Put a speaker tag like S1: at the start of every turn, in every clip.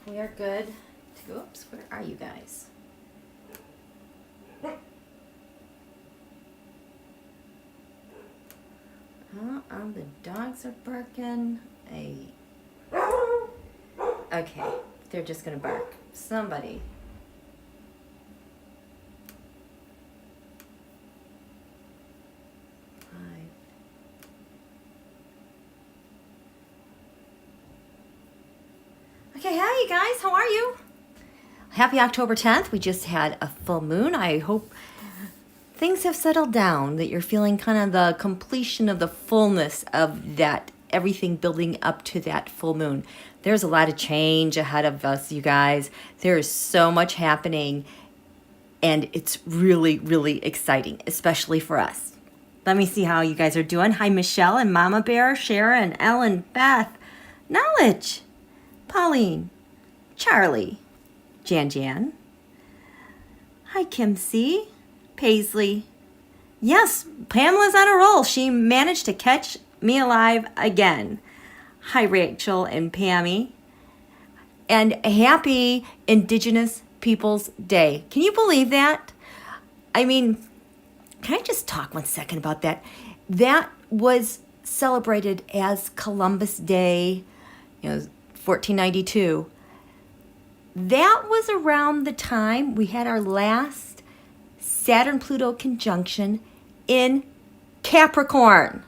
S1: we are good to go. Oops, where are you guys? Oh, the dogs are barking. Okay, they're just gonna bark. Somebody. Okay, hi you guys, how are you? Happy October 10th. We just had a full moon. I hope things have settled down, that you're feeling kind of the completion of the fullness of that, everything building up to that full moon. There's a lot of change ahead of us, you guys. There is so much happening, and it's really, really exciting, especially for us. Let me see how you guys are doing. Hi, Michelle and Mama Bear, Sharon, Ellen, Beth, Knowledge, Pauline, Charlie, Jan. Hi, Kim C, Paisley. Yes, Pamela's on a roll. She managed to catch me alive again. Hi, Rachel and Pammy. And happy Indigenous Peoples Day. Can you believe that? I mean, can I just talk 1 second about that? That was celebrated as Columbus Day, 1492. That was around the time we had our last Saturn-Pluto conjunction in Capricorn.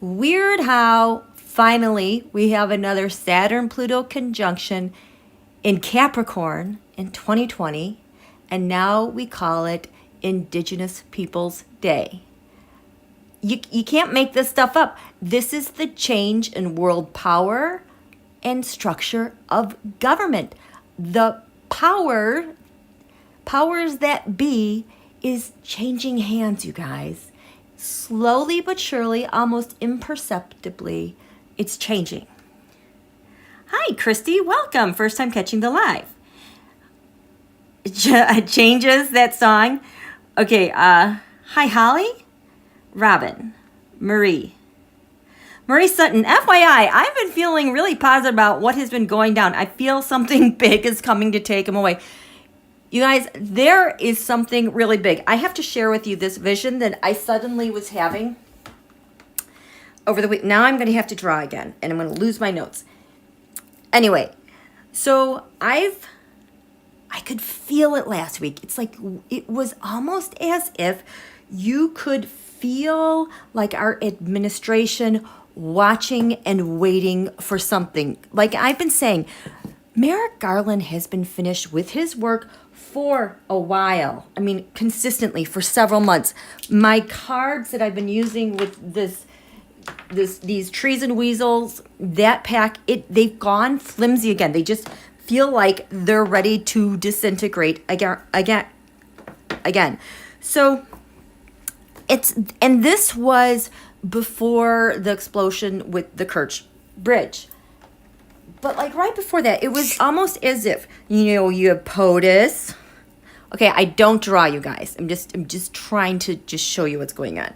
S1: Weird how finally we have another Saturn-Pluto conjunction in Capricorn in 2020, and now we call it Indigenous Peoples Day. You can't make this stuff up. This is the change in world power and structure of government. The powers that be is changing hands, you guys. Slowly but surely, almost imperceptibly, it's changing. Hi, Christy. Welcome. First time catching the live. Changes that song. Okay. Hi, Holly, Robin, Marie Sutton. FYI, I've been feeling really positive about what has been going down. I feel something big is coming to take him away. You guys, there is something really big. I have to share with you this vision that I suddenly was having over the week. Now I'm going to have to draw again, and I'm going to lose my notes. Anyway, so I could feel it last week. It's like it was almost as if you could feel like our administration watching and waiting for something. Like I've been saying, Merrick Garland has been finished with his work for a while. I mean, consistently for several months. My cards that I've been using with these trees and weasels, that pack, they've gone flimsy again. They just feel like they're ready to disintegrate again. So and this was before the explosion with the Kerch Bridge. But like right before that, it was almost as if, you have POTUS. Okay, I don't draw, you guys. I'm just trying to just show you what's going on.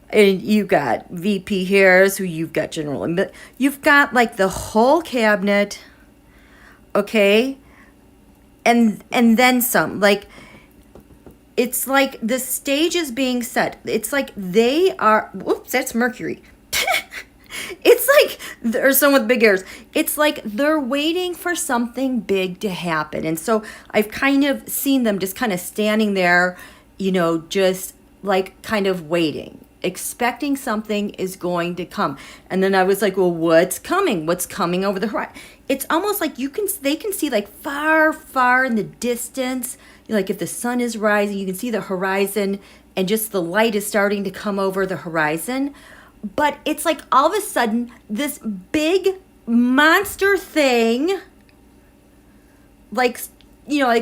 S1: And you've got VP here, so you've got general, but you've got like the whole cabinet, okay? And then some. Like, it's like the stage is being set. It's like they are, whoops, that's Mercury. It's like there's someone with big ears. It's like they're waiting for something big to happen. And so I've kind of seen them just kind of standing there, just like kind of waiting, expecting something is going to come. And then I was like, well, what's coming? What's coming over the horizon? It's almost like they can see like far, far in the distance. Like if the sun is rising, you can see the horizon and just the light is starting to come over the horizon. But it's like all of a sudden, this big monster thing, like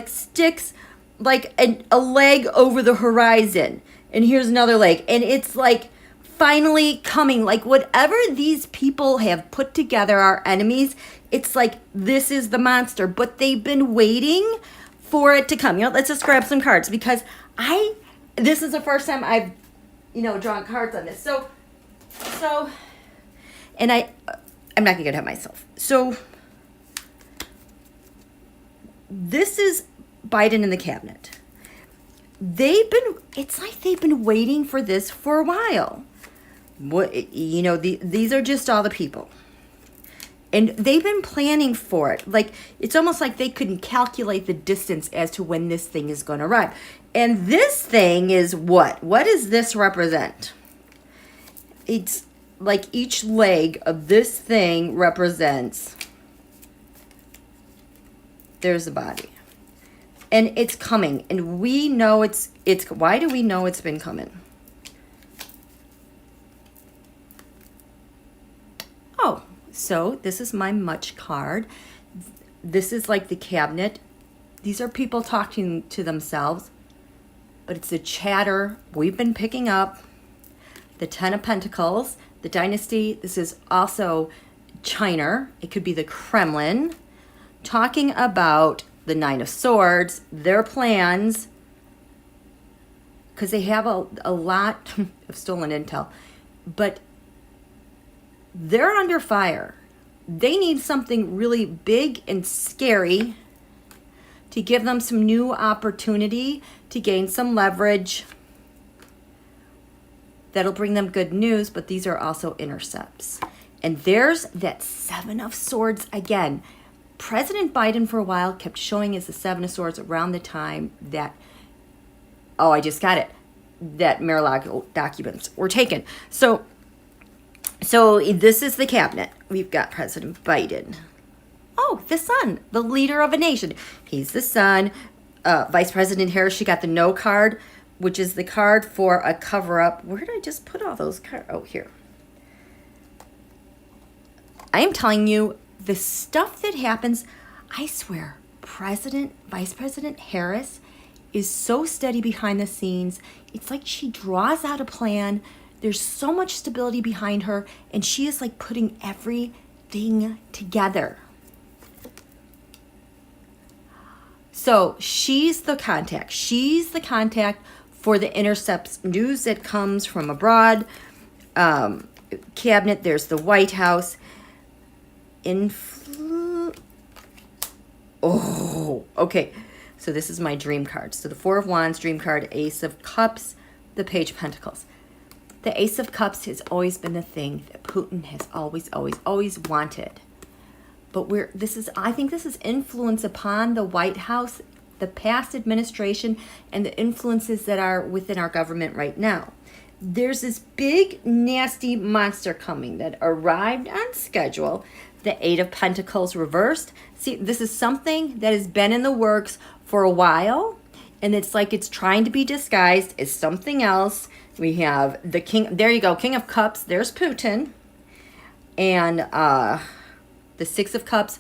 S1: sticks like a leg over the horizon. And here's another leg. And it's like finally coming. Like whatever these people have put together, our enemies, it's like this is the monster. But they've been waiting for it to come. Let's just grab some cards because this is the first time I've, drawn cards on this. So, and I'm not gonna get ahead of myself. So this is Biden and the cabinet. It's like they've been waiting for this for a while. These are just all the people. And they've been planning for it. Like, it's almost like they couldn't calculate the distance as to when this thing is going to arrive. And this thing is what? What does this represent? It's like each leg of this thing represents, there's the body. And it's coming. And we know it's why do we know it's been coming? Oh, so this is my much card. This is like the cabinet. These are people talking to themselves. But it's the chatter we've been picking up. The Ten of Pentacles, the dynasty. This is also China. It could be the Kremlin. Talking about the Nine of Swords, their plans, because they have a lot of stolen intel, but they're under fire. They need something really big and scary to give them some new opportunity to gain some leverage. That'll bring them good news, but these are also intercepts. And there's that Seven of Swords again. President Biden for a while kept showing us the Seven of Swords around the time that, oh, I just got it, that Mar-a-Lago documents were taken. So this is the cabinet. We've got President Biden. Oh, the son, the leader of a nation. He's the son. Vice President Harris, she got the no card, which is the card for a cover-up. Where did I just put all those cards? Oh, here. I am telling you, the stuff that happens, I swear, Vice President Harris is so steady behind the scenes. It's like she draws out a plan. There's so much stability behind her, and she is like putting everything together. So she's the contact. She's the contact for the intercepts news that comes from abroad. Cabinet, there's the White House. Oh, okay. So this is my dream card. So the Four of Wands, dream card, Ace of Cups, the Page of Pentacles. The Ace of Cups has always been the thing that Putin has always wanted. But I think this is influence upon the White House, the past administration, and the influences that are within our government right now. There's this big, nasty monster coming that arrived on schedule. The Eight of Pentacles reversed. See, this is something that has been in the works for a while, and it's like it's trying to be disguised as something else. We have the King, there you go, King of Cups, there's Putin. And the Six of Cups.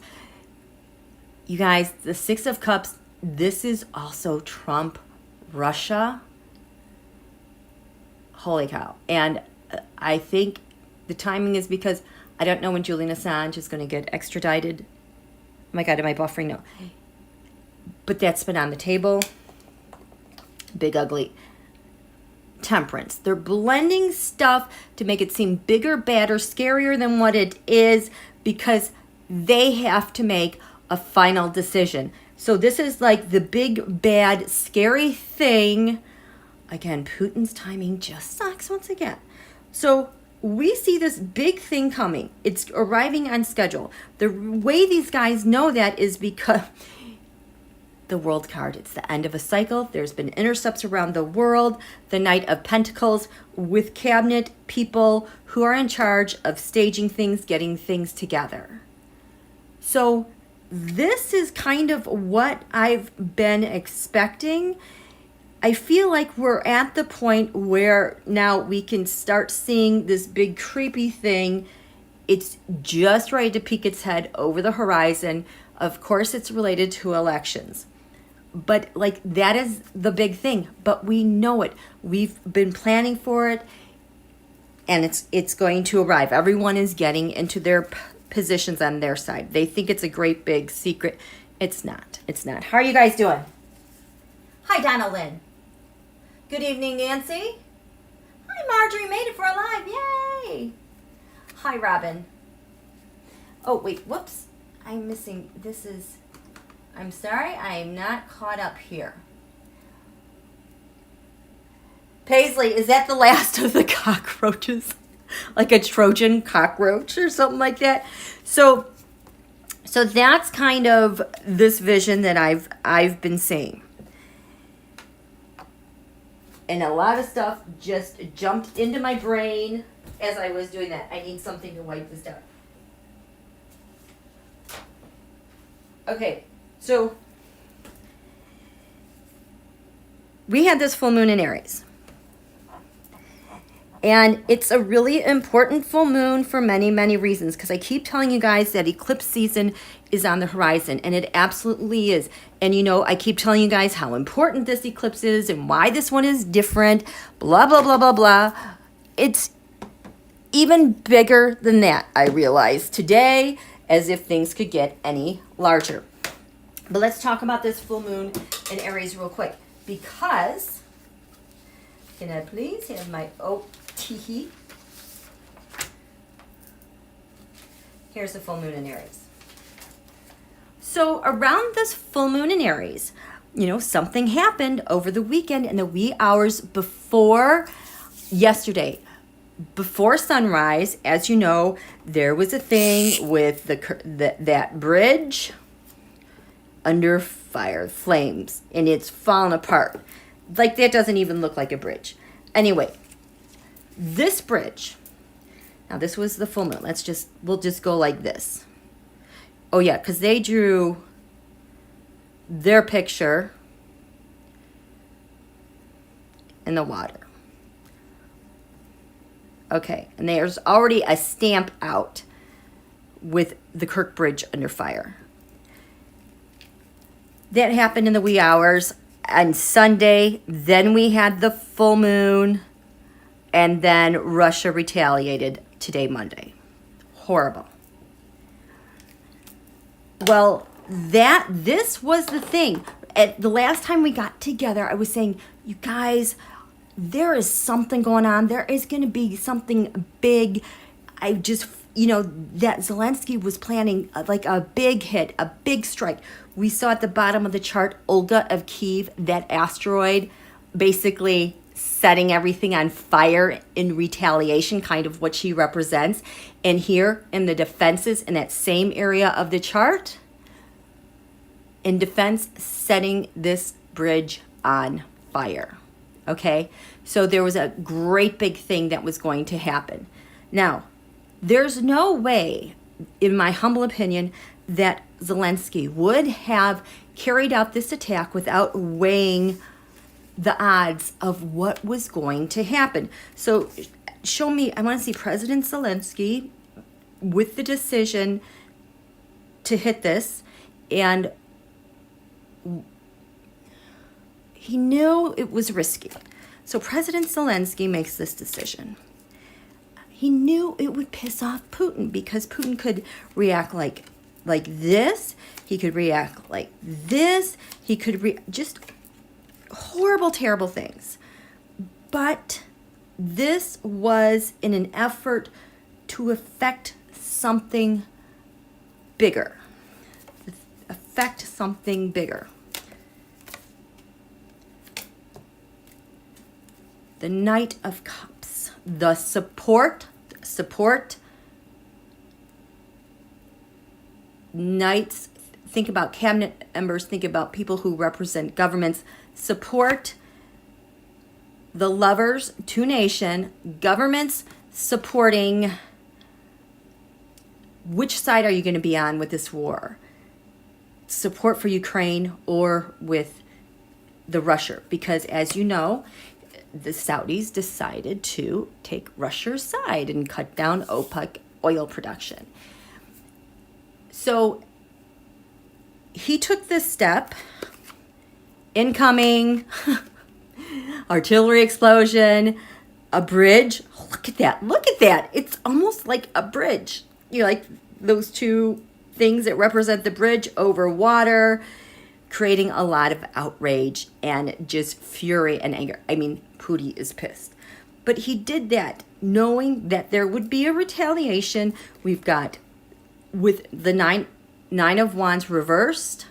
S1: You guys, the Six of Cups, this is also Trump, Russia. Holy cow. And I think the timing is because I don't know when Julian Assange is going to get extradited. Oh my God, am I buffering? No. But that's been on the table. Big ugly. Temperance. They're blending stuff to make it seem bigger, badder, scarier than what it is because they have to make a final decision. So this is like the big, bad, scary thing. Again, Putin's timing just sucks once again. So we see this big thing coming. It's arriving on schedule. The way these guys know that is because the World card, it's the end of a cycle. There's been intercepts around the world. The Knight of Pentacles with cabinet people who are in charge of staging things, getting things together. So this is kind of what I've been expecting. I feel like we're at the point where now we can start seeing this big creepy thing. It's just ready to peek its head over the horizon. Of course, it's related to elections. But like that is the big thing. But we know it. We've been planning for it. And it's going to arrive. Everyone is getting into their positions on their side. They think it's a great big secret. It's not. It's not. How are you guys doing? Hi, Donna Lynn. Good evening, Nancy. Hi, Marjorie. Made it for a live. Yay. Hi, Robin. Oh, wait. Whoops. I'm missing. This is... I'm sorry, I am not caught up here. Paisley, is that the last of the cockroaches? Like a Trojan cockroach or something like that? So that's kind of this vision that I've been seeing. And a lot of stuff just jumped into my brain as I was doing that. I need something to wipe this down. Okay, so we had this full moon in Aries. And it's a really important full moon for many, many reasons, because I keep telling you guys that eclipse season is on the horizon, and it absolutely is. And you know, I keep telling you guys how important this eclipse is and why this one is different, blah, blah, blah, blah, blah. It's even bigger than that, I realize today, as if things could get any larger. But let's talk about this full moon in Aries real quick, because, can I please have my, teehee. Here's the full moon in Aries. So around this full moon in Aries, you know, something happened over the weekend in the wee hours before yesterday. Before sunrise, as you know, there was a thing with that bridge under fire, flames, and it's fallen apart. Like, that doesn't even look like a bridge. Anyway, this bridge, now this was the full moon. We'll just go like this. Oh yeah, because they drew their picture in the water. Okay, and there's already a stamp out with the Kirk Bridge under fire. That happened in the wee hours on Sunday. Then we had the full moon. And then Russia retaliated today, Monday. Horrible. Well, this was the thing. At the last time we got together, I was saying, you guys, there is something going on. There is going to be something big. I just, you know, that Zelensky was planning like a big hit, a big strike. We saw at the bottom of the chart, Olga of Kiev, that asteroid basically setting everything on fire in retaliation, kind of what she represents. And here in the defenses in that same area of the chart, in defense, setting this bridge on fire. Okay, so there was a great big thing that was going to happen. Now, there's no way, in my humble opinion, that Zelensky would have carried out this attack without weighing the odds of what was going to happen. So show me, I want to see President Zelensky with the decision to hit this, and he knew it was risky. So President Zelensky makes this decision. He knew it would piss off Putin, because Putin could react like this. He could react like this. He could just horrible, terrible things. But this was in an effort to affect something bigger. Affect something bigger. The Knight of Cups. The support. Knights, think about cabinet members, think about people who represent governments. Support the Lovers, two nation, governments supporting. Which side are you going to be on with this war? Support for Ukraine or with the Russia? Because as you know, the Saudis decided to take Russia's side and cut down OPEC oil production. So he took this step. Incoming, artillery explosion, a bridge. Oh, look at that. Look at that. It's almost like a bridge. You know, like those two things that represent the bridge over water, creating a lot of outrage and just fury and anger. I mean, Putin is pissed. But he did that knowing that there would be a retaliation. We've got, with the nine of Wands reversed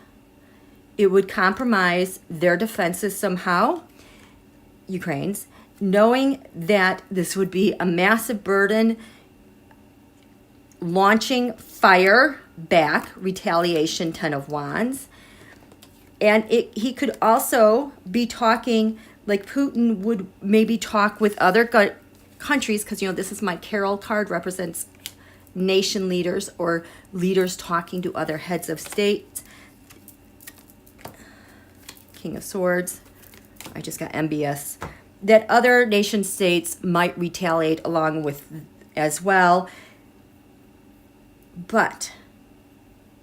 S1: it would compromise their defenses somehow, Ukraine's, knowing that this would be a massive burden, launching fire back, retaliation, Ten of Wands. And he could also be talking, like Putin would maybe talk with other countries, because, you know, this is my Carol card, represents nation leaders or leaders talking to other heads of state. King of Swords. I just got MBS. That other nation states might retaliate along with as well. But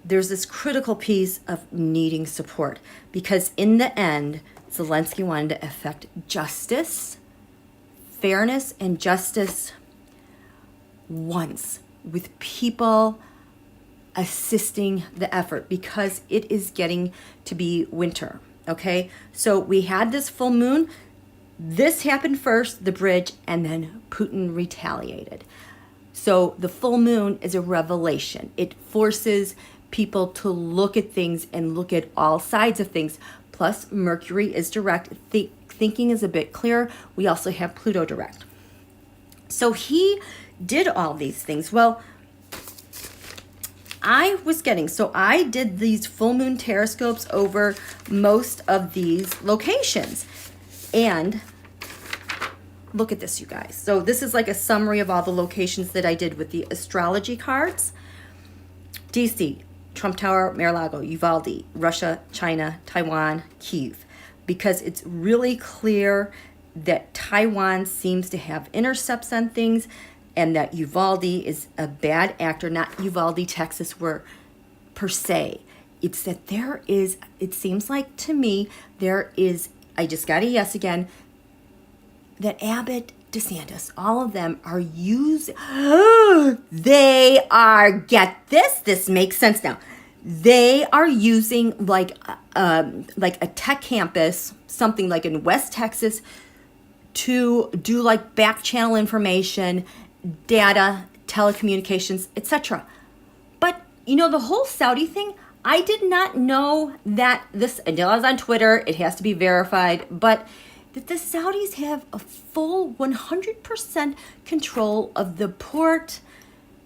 S1: there's this critical piece of needing support, because in the end, Zelensky wanted to effect justice, fairness, and justice once, with people assisting the effort, because it is getting to be winter. Okay, so we had this full moon. This happened first, the bridge, and then Putin retaliated. So the full moon is a revelation. It forces people to look at things and look at all sides of things. Plus, Mercury is direct. Thinking is a bit clearer. We also have Pluto direct. So he did all these things. Well, I did these full moon tarotscopes over most of these locations. And look at this, you guys. So this is like a summary of all the locations that I did with the astrology cards. DC, Trump Tower, Mar-a-Lago, Uvalde, Russia, China, Taiwan, Kiev. Because it's really clear that Taiwan seems to have intercepts on things, and that Uvalde is a bad actor, not Uvalde, Texas, where per se. It's that there is, it seems like to me, there is, I just got a yes again, that Abbott, DeSantis, all of them are using, they are, get this makes sense now. They are using like a tech campus, something like in West Texas, to do like back channel information, data, telecommunications, etc. But, you know, the whole Saudi thing, I did not know that this, until I was on Twitter, it has to be verified, but that the Saudis have a full 100% control of the port,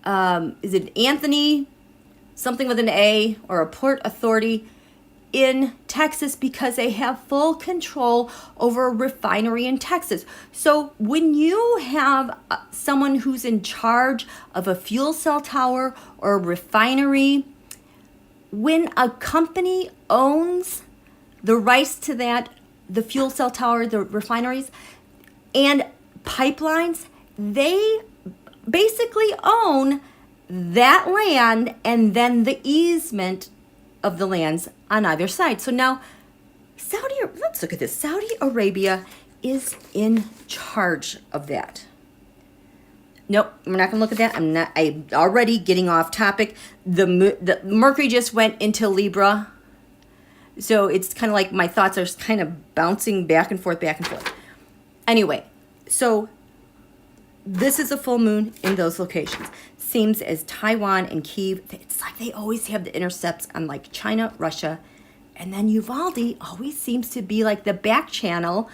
S1: is it Anthony, something with an A, or a port authority in Texas, because they have full control over a refinery in Texas. So when you have someone who's in charge of a fuel cell tower or a refinery, when a company owns the rights to that, the fuel cell tower, the refineries, and pipelines, they basically own that land and then the easement of the lands on either side. So now let's look at this. Saudi Arabia is in charge of that. Nope, we're not gonna look at that. I'm already getting off topic. The Mercury just went into Libra. So it's kind of like my thoughts are kind of bouncing back and forth. Anyway, so this is a full moon in those locations. Seems as Taiwan and Kiev, it's like they always have the intercepts on like China, Russia, and then Uvalde always seems to be like the back channel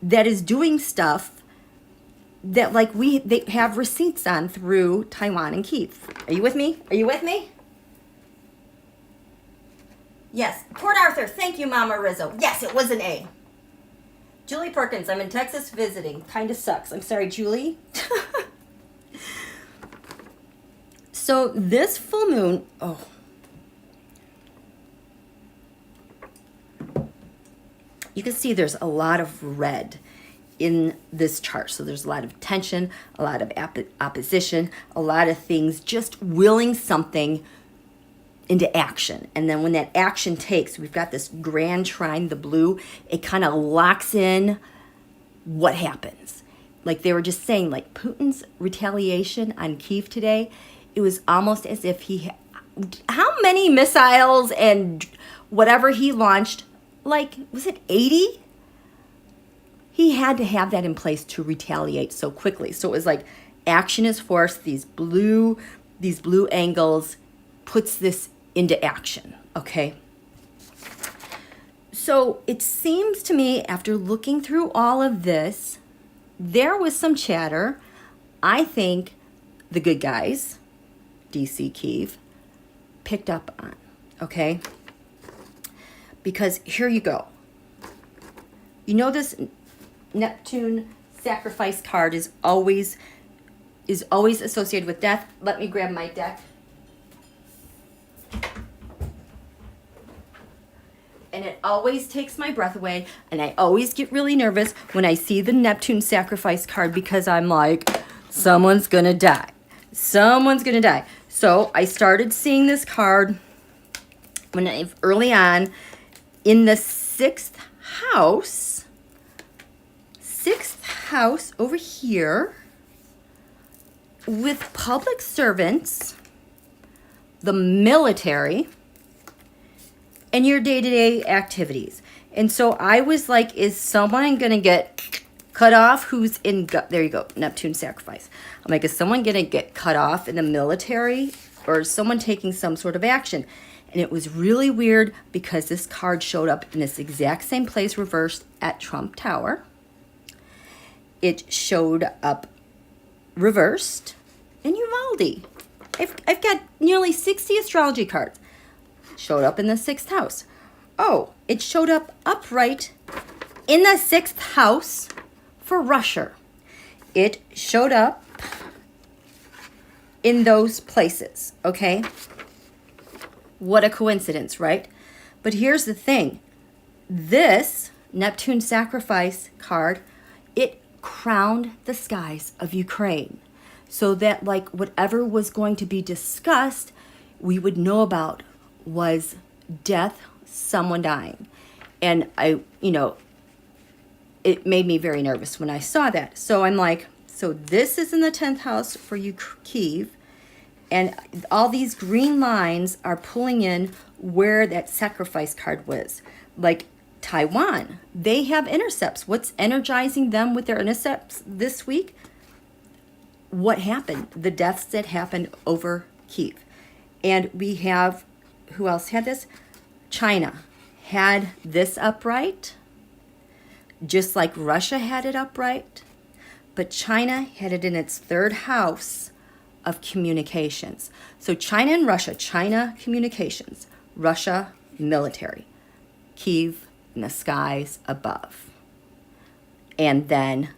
S1: that is doing stuff that like they have receipts on through Taiwan and Kiev. Are you with me? Yes. Port Arthur. Thank you, Mama Rizzo. Yes, it was an A. Julie Perkins. I'm in Texas visiting. Kind of sucks. I'm sorry, Julie. So this full moon, you can see there's a lot of red in this chart. So there's a lot of tension, a lot of opposition, a lot of things just willing something into action. And then when that action takes, we've got this grand trine, the blue, it kind of locks in what happens. Like they were just saying, like Putin's retaliation on Kiev today, it was almost as if how many missiles and whatever he launched, like, was it 80? He had to have that in place to retaliate so quickly. So it was like action is force, these blue angles puts this into action, okay? So it seems to me, after looking through all of this, there was some chatter. I think the good guys, DC Kiev, picked up on, okay? Because here you go. You know this Neptune sacrifice card is always associated with death. Let me grab my deck. And it always takes my breath away, and I always get really nervous when I see the Neptune sacrifice card, because I'm like, someone's gonna die. Someone's gonna die. So I started seeing this card early on in the sixth house over here, with public servants, the military, and your day-to-day activities. And so I was like, is someone going to get cut off who's in, there you go, Neptune sacrifice. I'm like, is someone going to get cut off in the military, or is someone taking some sort of action? And it was really weird because this card showed up in this exact same place reversed at Trump Tower. It showed up reversed in Uvalde. I've got nearly 60 astrology cards. Showed up in the sixth house. Oh, it showed up upright in the sixth house for Russia. It showed up in those places, okay? What a coincidence, right? But here's the thing. This Neptune sacrifice card, it crowned the skies of Ukraine, so that like whatever was going to be discussed, we would know about was death, someone dying. And it made me very nervous when I saw that. So I'm like, so this is in the 10th house for you, Kiev, and all these green lines are pulling in where that sacrifice card was. Like Taiwan, they have intercepts. What's energizing them with their intercepts this week? What happened? The deaths that happened over Kiev. And we have, who else had this? China had this upright, just like Russia had it upright. But China had it in its third house of communications. So China and Russia, China communications, Russia military, Kiev in the skies above. And then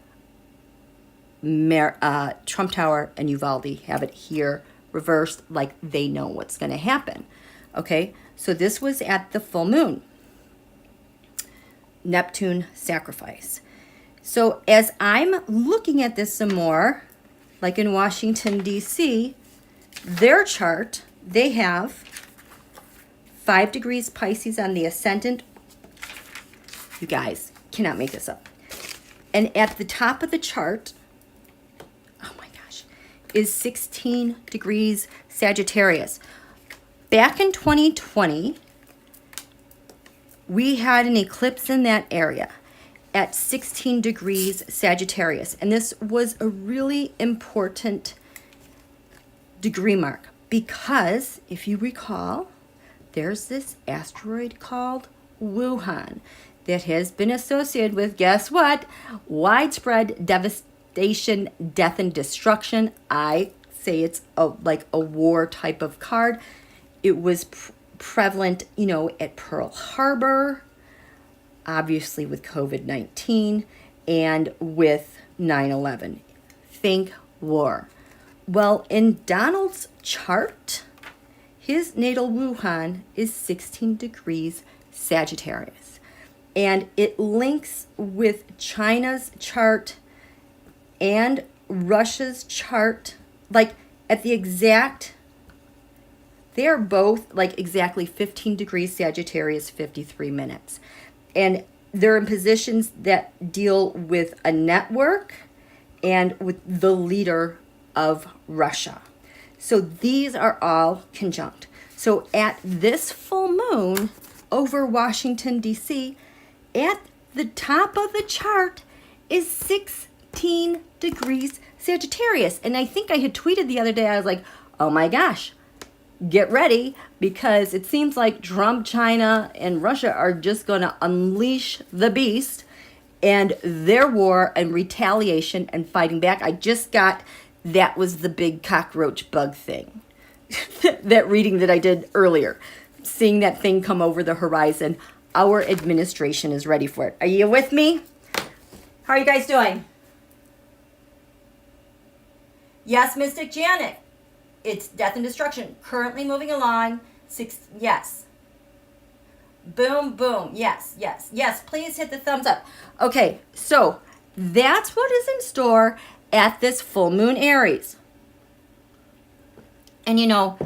S1: Trump Tower and Uvalde have it here reversed, like they know what's going to happen. Okay, so this was at the full moon. Neptune sacrifice. So as I'm looking at this some more, like in Washington, D.C., their chart, they have 5 degrees Pisces on the ascendant. You guys cannot make this up. And at the top of the chart, oh my gosh, is 16 degrees Sagittarius. Back in 2020, we had an eclipse in that area at 16 degrees Sagittarius. And this was a really important degree mark because, if you recall, there's this asteroid called Wuhan that has been associated with, guess what? Widespread devastation, death, and destruction. I say it's like a war type of card. It was prevalent, at Pearl Harbor, obviously with COVID-19, and with 9/11. Think war. Well, in Donald's chart, his natal Wuhan is 16 degrees Sagittarius. And it links with China's chart and Russia's chart, like at the exact, they are both like exactly 15 degrees Sagittarius, 53 minutes. And they're in positions that deal with a network and with the leader of Russia. So these are all conjunct. So at this full moon over Washington, D.C., at the top of the chart is 16 degrees Sagittarius. And I think I had tweeted the other day, I was like, oh my gosh, get ready, because it seems like Trump, China, and Russia are just going to unleash the beast and their war and retaliation and fighting back. I just got, that was the big cockroach bug thing. That reading that I did earlier, seeing that thing come over the horizon. Our administration is ready for it. Are you with me? How are you guys doing? Yes, Mystic Janet. It's death and destruction. Currently moving along. Yes. Boom, boom. Yes, yes, yes. Please hit the thumbs up. Okay, so that's what is in store at this full moon Aries. And you know,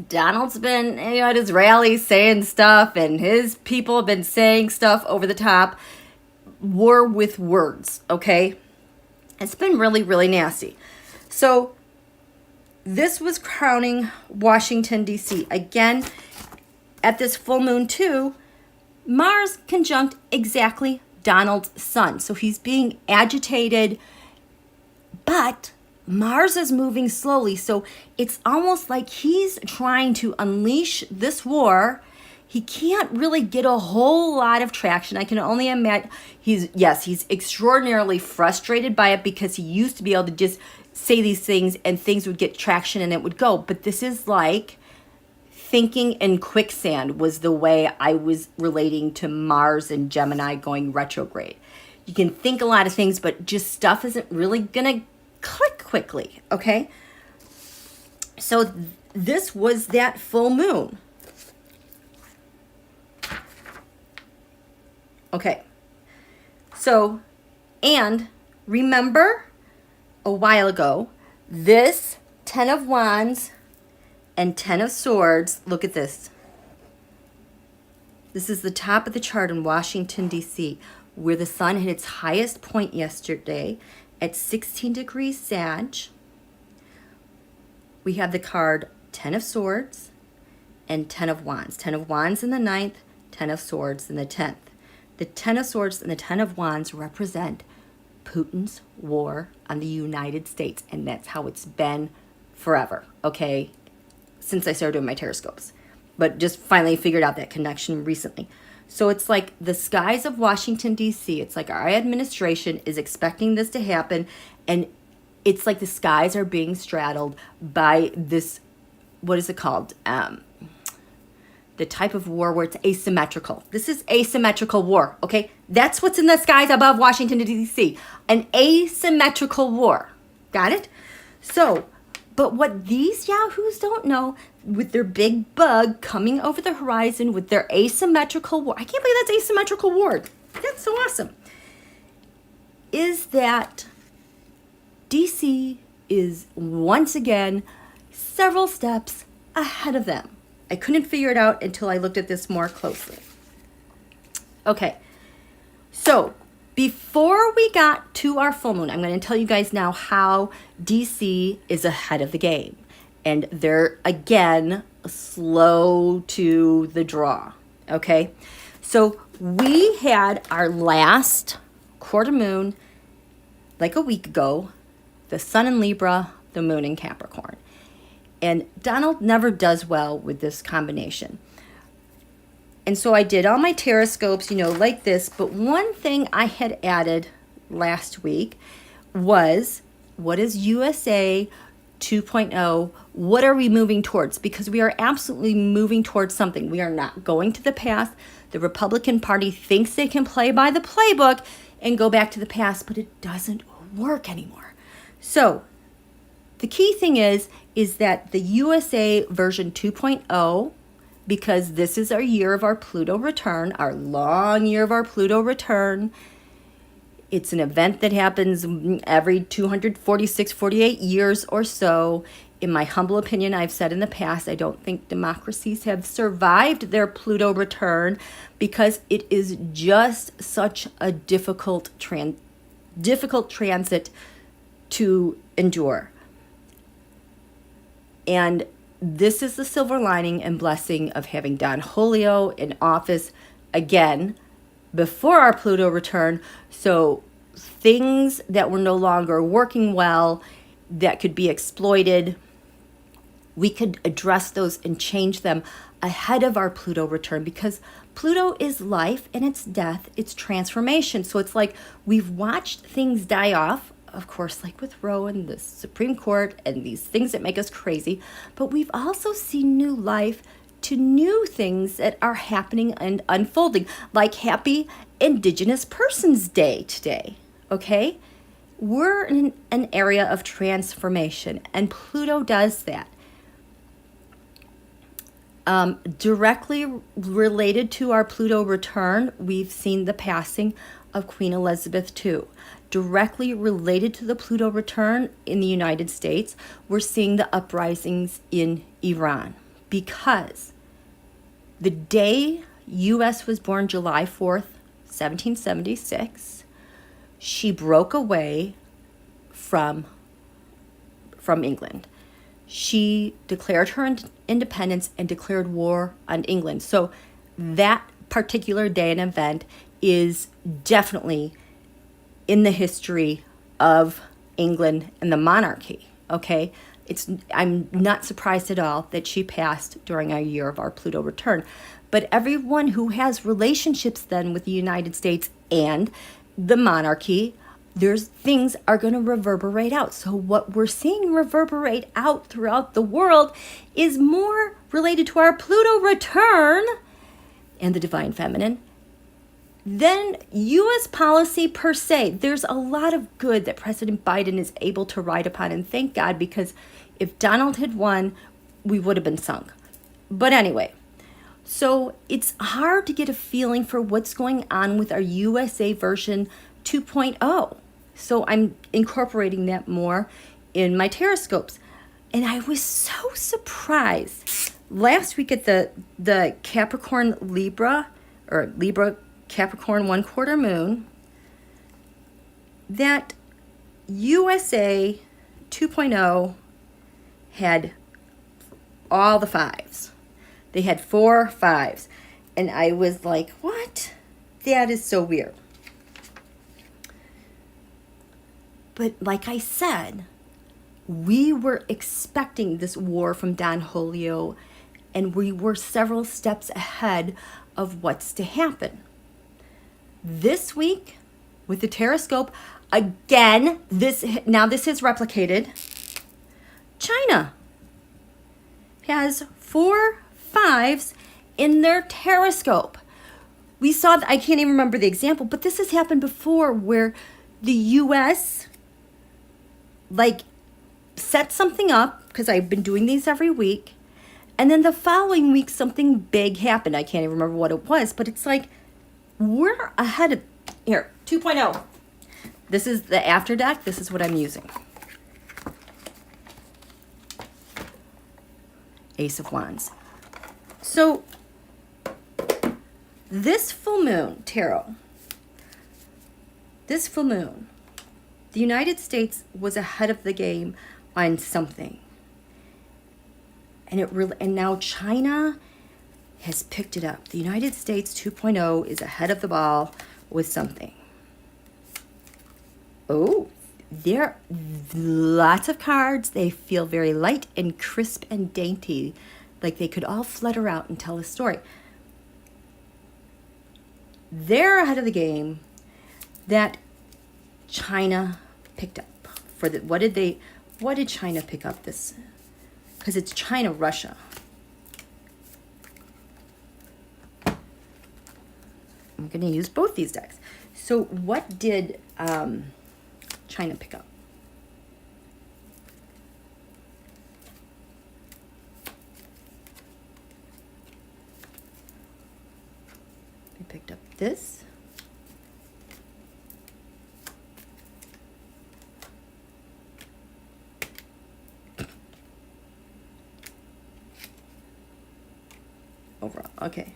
S1: Donald's been at his rallies saying stuff, and his people have been saying stuff over the top. War with words, okay? It's been really, really nasty. So this was crowning Washington, D.C. Again, at this full moon too, Mars conjunct exactly Donald's sun. So he's being agitated, but Mars is moving slowly. So it's almost like he's trying to unleash this war. He can't really get a whole lot of traction. I can only imagine he's extraordinarily frustrated by it, because he used to be able to just say these things and things would get traction and it would go. But this is like thinking in quicksand, was the way I was relating to Mars and Gemini going retrograde. You can think a lot of things, but just stuff isn't really going to click quickly, okay? So this was that full moon. Okay. So, and remember a while ago, this 10 of Wands and 10 of Swords, look at this. This is the top of the chart in Washington, D.C., where the sun hit its highest point yesterday at 16 degrees Sag. We have the card 10 of Swords and 10 of Wands. 10 of Wands in the 9th, 10 of Swords in the 10th. The 10 of Swords and the 10 of Wands represent Putin's war on the United States, and that's how it's been forever, okay, since I started doing my tarotscopes, but just finally figured out that connection recently. So it's like the skies of Washington, D.C., it's like our administration is expecting this to happen, and it's like the skies are being straddled by this, what is it called? The type of war where it's asymmetrical. This is asymmetrical war, okay? That's what's in the skies above Washington, D.C. An asymmetrical war. Got it? So, but what these yahoos don't know, with their big bug coming over the horizon with their asymmetrical war, I can't believe that's asymmetrical war. That's so awesome. Is that D.C. is once again several steps ahead of them. I couldn't figure it out until I looked at this more closely. Okay, so before we got to our full moon, I'm going to tell you guys now how DC is ahead of the game. And they're, again, slow to the draw, okay? So we had our last quarter moon like a week ago, the sun in Libra, the moon in Capricorn. And Donald never does well with this combination. And so I did all my tarotscopes, like this. But one thing I had added last week was, what is USA 2.0? What are we moving towards? Because we are absolutely moving towards something. We are not going to the past. The Republican Party thinks they can play by the playbook and go back to the past, but it doesn't work anymore. So the key thing is that the USA version 2.0, because this is our year of our Pluto return, our long year of our Pluto return. It's an event that happens every 246, 48 years or so. In my humble opinion, I've said in the past, I don't think democracies have survived their Pluto return because it is just such a difficult transit to endure. And this is the silver lining and blessing of having Don Julio in office again before our Pluto return. So things that were no longer working well, that could be exploited, we could address those and change them ahead of our Pluto return, because Pluto is life and it's death, it's transformation. So it's like we've watched things die off, of course, like with Roe and the Supreme Court and these things that make us crazy, but we've also seen new life to new things that are happening and unfolding, like Happy Indigenous Persons Day today, okay? We're in an area of transformation, and Pluto does that. Directly related to our Pluto return, we've seen the passing of Queen Elizabeth II. Directly related to the Pluto return in the United States, we're seeing the uprisings in Iran, because the day U.S. was born, July 4th, 1776, she broke away from England. She declared her independence and declared war on England. So that particular day and event is definitely in the history of England and the monarchy, okay? I'm not surprised at all that she passed during our year of our Pluto return. But everyone who has relationships then with the United States and the monarchy, there's things are going to reverberate out. So what we're seeing reverberate out throughout the world is more related to our Pluto return and the divine feminine than U.S. policy per se. There's a lot of good that President Biden is able to ride upon, and thank God, because if Donald had won, we would have been sunk. But anyway, so it's hard to get a feeling for what's going on with our USA version 2.0. So I'm incorporating that more in my tarotscopes. And I was so surprised last week at the Capricorn Libra, or Libra Capricorn 1/4 moon, that USA 2.0 had all the fives. They had 4 5s. And I was like, what? That is so weird. But like I said, we were expecting this war from Don Julio, and we were several steps ahead of what's to happen. This week, with the tarotscope, again, this is replicated. China has 4 5s in their tarotscope. We saw, I can't even remember the example, but this has happened before, where the U.S. set something up, because I've been doing these every week, and then the following week something big happened. I can't even remember what it was, but it's like we're ahead of, here, 2.0. This is the after deck. This is what I'm using. Ace of Wands. So this full moon, tarot, this full moon, the United States was ahead of the game on something. And now China has picked it up. The United States 2.0 is ahead of the ball with something. Oh, there are lots of cards. They feel very light and crisp and dainty, like they could all flutter out and tell a story. They're ahead of the game that China picked up. What did China pick up this? Because it's China, Russia. I'm going to use both these decks. So what did China pick up? They picked up this. Overall, okay.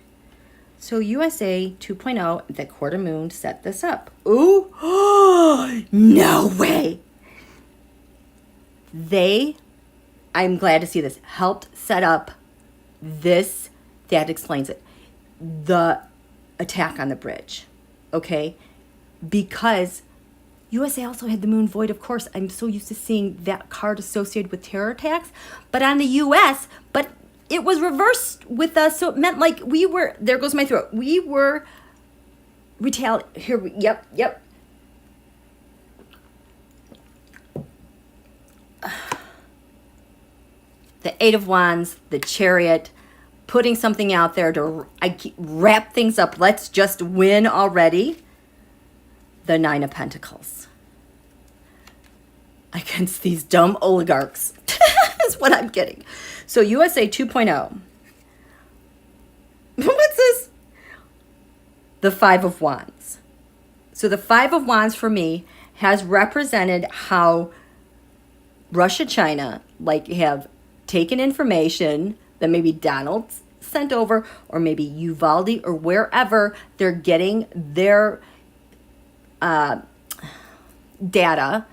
S1: So USA 2.0, the quarter moon set this up. Ooh, no way. I'm glad to see this, helped set up this, that explains it, the attack on the bridge, okay? Because USA also had the moon void, of course. I'm so used to seeing that card associated with terror attacks. But on the US, but it was reversed with us. So it meant like we were, there goes my throat. We were yep. The Eight of Wands, the Chariot, putting something out there to wrap things up. Let's just win already. The Nine of Pentacles. Against these dumb oligarchs. That's what I'm getting. So USA 2.0. What's this? The Five of Wands. So the Five of Wands for me has represented how Russia, China, like have taken information that maybe Donald sent over, or maybe Uvalde, or wherever they're getting their data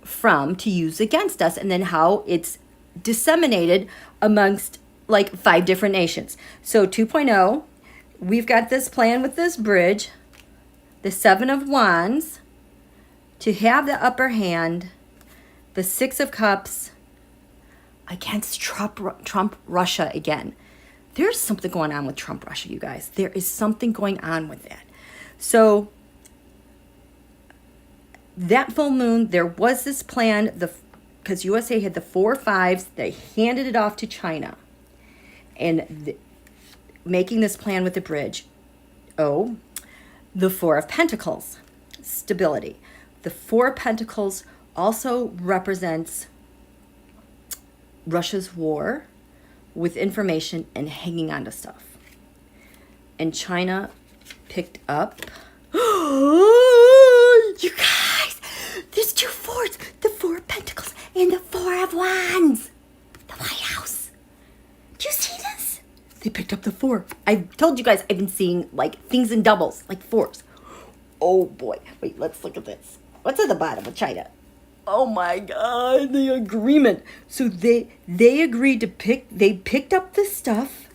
S1: from to use against us, and then how it's disseminated amongst like 5 different nations. So 2.0, we've got this plan with this bridge, the Seven of Wands, to have the upper hand, the Six of Cups, against Trump Russia again. There's something going on with Trump Russia, you guys. There is something going on with that. So that full moon, there was this plan, because USA had the 4 5s, they handed it off to China. And making this plan with the bridge. Oh, the Four of Pentacles, stability. The Four of Pentacles also represents Russia's war with information and hanging on to stuff. And China picked up. You guys, there's 2 fours, the Four of Pentacles and the Four of Wands. The White House. Do you see this? They picked up the 4. I told you guys I've been seeing like things in doubles, like 4s. Oh boy. Wait, let's look at this. What's at the bottom of China? Oh my God, the agreement. So they agreed to they picked up this stuff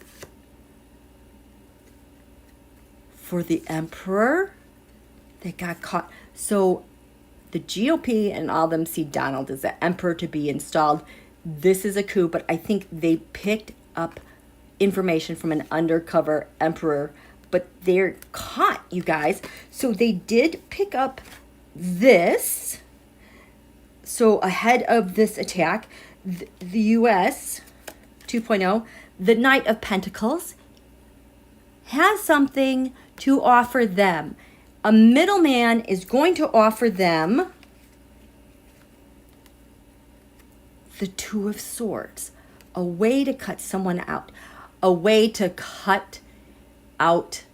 S1: for the emperor that got caught. So the GOP and all of them see Donald as the emperor to be installed. This is a coup, but I think they picked up information from an undercover emperor, but they're caught, you guys. So they did pick up this. So ahead of this attack, the US 2.0, the Knight of Pentacles, has something to offer them. A middleman is going to offer them the Two of Swords, a way to cut someone out, a way to cut out,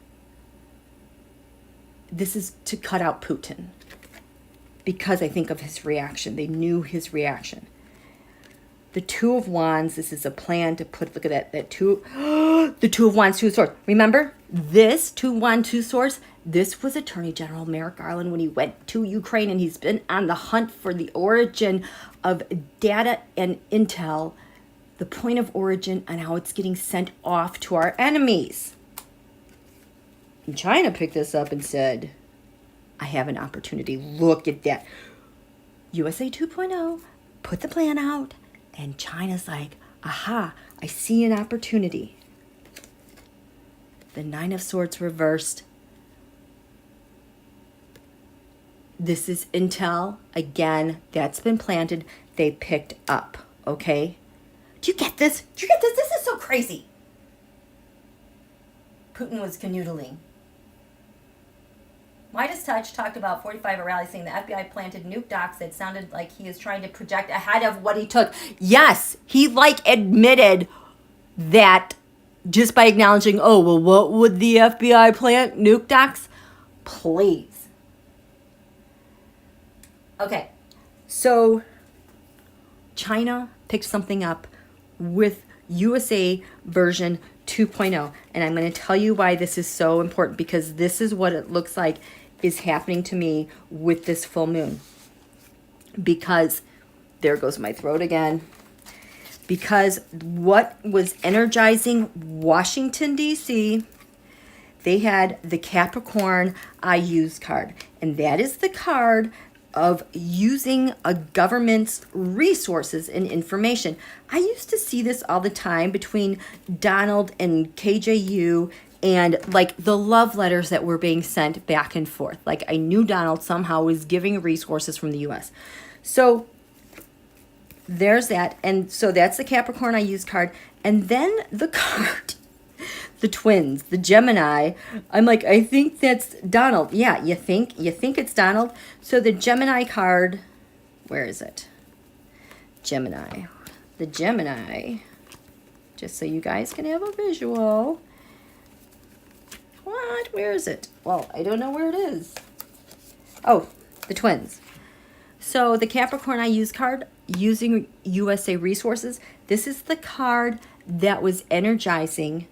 S1: this is to cut out Putin. Because I think of his reaction. They knew his reaction. The Two of Wands, this is a plan to put, look at that two, the Two of Wands, Two of Swords. Remember, this Two of Wands, Two of Swords, this was Attorney General Merrick Garland when he went to Ukraine, and he's been on the hunt for the origin of data and intel, the point of origin, and how it's getting sent off to our enemies. And China picked this up and said, I have an opportunity. Look at that. USA 2.0 put the plan out, and China's like, aha, I see an opportunity. The Nine of Swords reversed. This is intel. Again, that's been planted. They picked up, okay? Do you get this? Do you get this? This is so crazy. Putin was canoodling. Midas Touch talked about 45 at rally, saying the FBI planted nuke docs that sounded like he is trying to project ahead of what he took. Yes, he like admitted that just by acknowledging, oh, well, what would the FBI plant? Nuke docs? Please. Okay, so China picked something up with USA version 2.0. And I'm going to tell you why this is so important, because this is what it looks like is happening to me with this full moon. Because, there goes my throat again. Because what was energizing Washington, D.C., they had the Capricorn I Use card. And that is the card of using a government's resources and information. I used to see this all the time between Donald and KJU, and like the love letters that were being sent back and forth. Like I knew Donald somehow was giving resources from the US. So there's that. And so that's the Capricorn I use card. And then the card, the twins, the Gemini. I'm like, I think that's Donald. Yeah, you think it's Donald. So the Gemini card, where is it? Gemini. The Gemini, just so you guys can have a visual. What? Where is it? Well, I don't know where it is. Oh, the twins. So the Capricorn I use card, using USA resources. This is the card that was energizing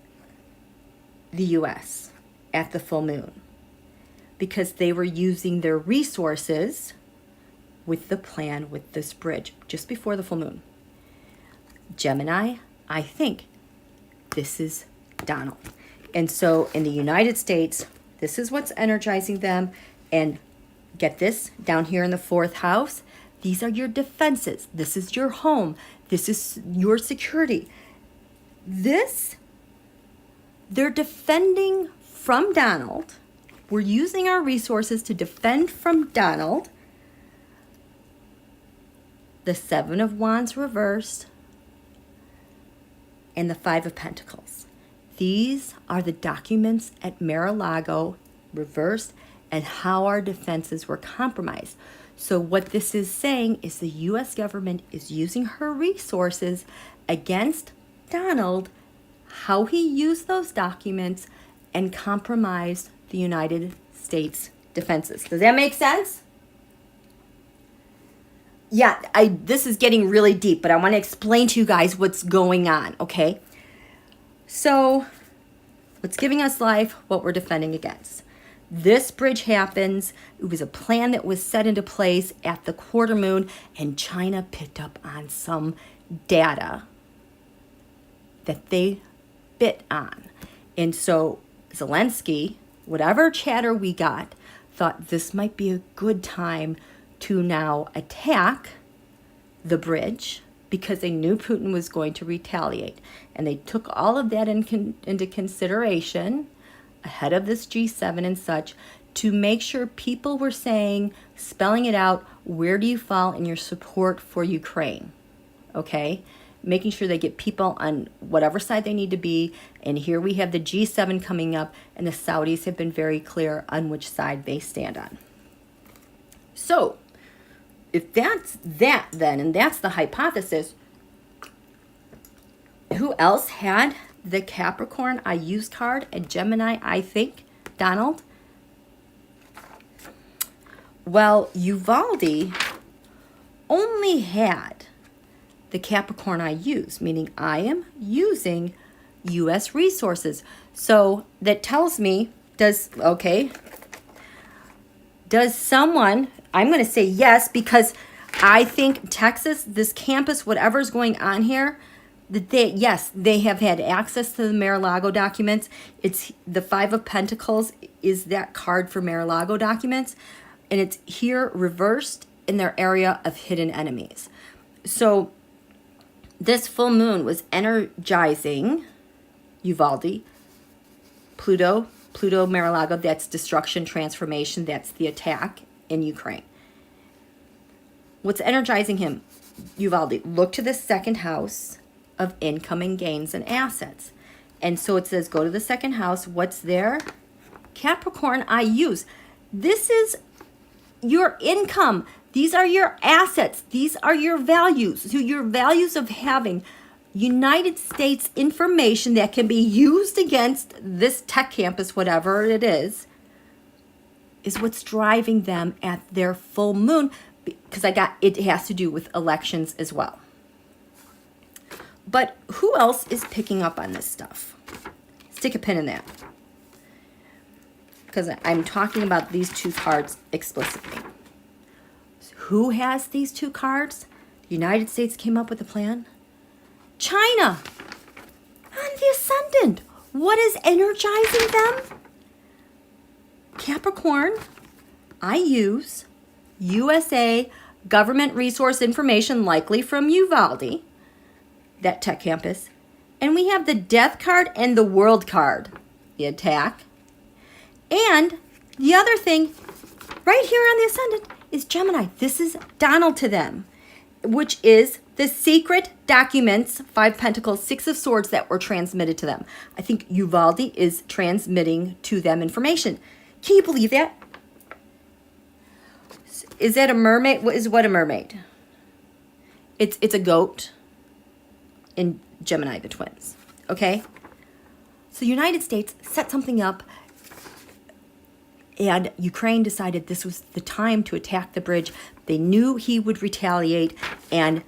S1: the US at the full moon, because they were using their resources with the plan with this bridge just before the full moon. Gemini, I think this is Donald. And so in the United States, this is what's energizing them. And get this, down here in the 4th house, these are your defenses. This is your home. This is your security. This, they're defending from Donald. We're using our resources to defend from Donald. The 7 of Wands reversed and the 5 of Pentacles. These are the documents at Mar-a-Lago reversed and how our defenses were compromised. So what this is saying is the U.S. government is using her resources against Donald, how he used those documents and compromised the United States defenses. Does that make sense? Yeah, this is getting really deep, but I want to explain to you guys what's going on, okay? So, what's giving us life, what we're defending against. This bridge happens. It was a plan that was set into place at the quarter moon, and China picked up on some data that they bit on. And so Zelensky, whatever chatter we got, thought this might be a good time to now attack the bridge, because they knew Putin was going to retaliate. And they took all of that into consideration ahead of this G7 and such, to make sure people were saying, spelling it out, where do you fall in your support for Ukraine? Okay? Making sure they get people on whatever side they need to be. And here we have the G7 coming up, and the Saudis have been very clear on which side they stand on. So, if that's that then, and that's the hypothesis, who else had the Capricorn I use card and Gemini I think? Donald? Well, Uvalde only had the Capricorn I use, meaning I am using U.S. resources. So that tells me, does someone, I'm going to say yes, because I think Texas, this campus, whatever's going on here, that they have had access to the Mar-a-Lago documents. It's the 5 of Pentacles is that card for Mar-a-Lago documents, and it's here reversed in their area of hidden enemies. So this full moon was energizing Uvalde, Pluto, Mar-a-Lago, that's destruction, transformation, that's the attack in Ukraine. What's energizing him? Uvalde, look to the 2nd house of income and gains and assets. And so it says, go to the 2nd house. What's there? Capricorn I use. This is your income. These are your assets. These are your values. So your values of having United States information that can be used against this tech campus, whatever it is what's driving them at their full moon, because it has to do with elections as well. But who else is picking up on this stuff? Stick a pin in that, because I'm talking about these 2 cards explicitly. So who has these 2 cards? The United States came up with a plan. China on the ascendant. What is energizing them? Capricorn, I use USA government resource information, likely from Uvalde, that tech campus. And we have the death card and the world card, the attack. And the other thing, right here on the ascendant, is Gemini. This is Donald to them, which is the secret documents, 5 Pentacles, 6 of Swords that were transmitted to them. I think Uvalde is transmitting to them information. Can you believe that? Is that a mermaid? What is a mermaid? It's a goat in Gemini, the twins. Okay? So the United States set something up, and Ukraine decided this was the time to attack the bridge. They knew he would retaliate, and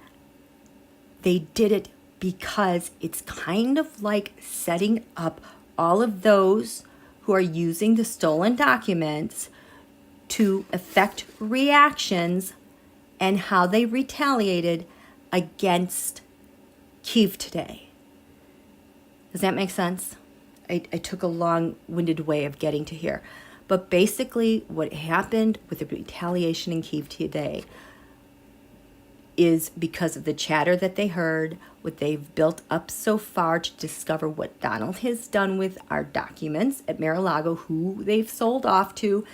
S1: they did it because it's kind of like setting up all of those who are using the stolen documents to affect reactions and how they retaliated against Kyiv today. Does that make sense? I took a long-winded way of getting to here. But basically what happened with the retaliation in Kyiv today is because of the chatter that they heard, what they've built up so far to discover what Donald has done with our documents at Mar-a-Lago, who they've sold off to.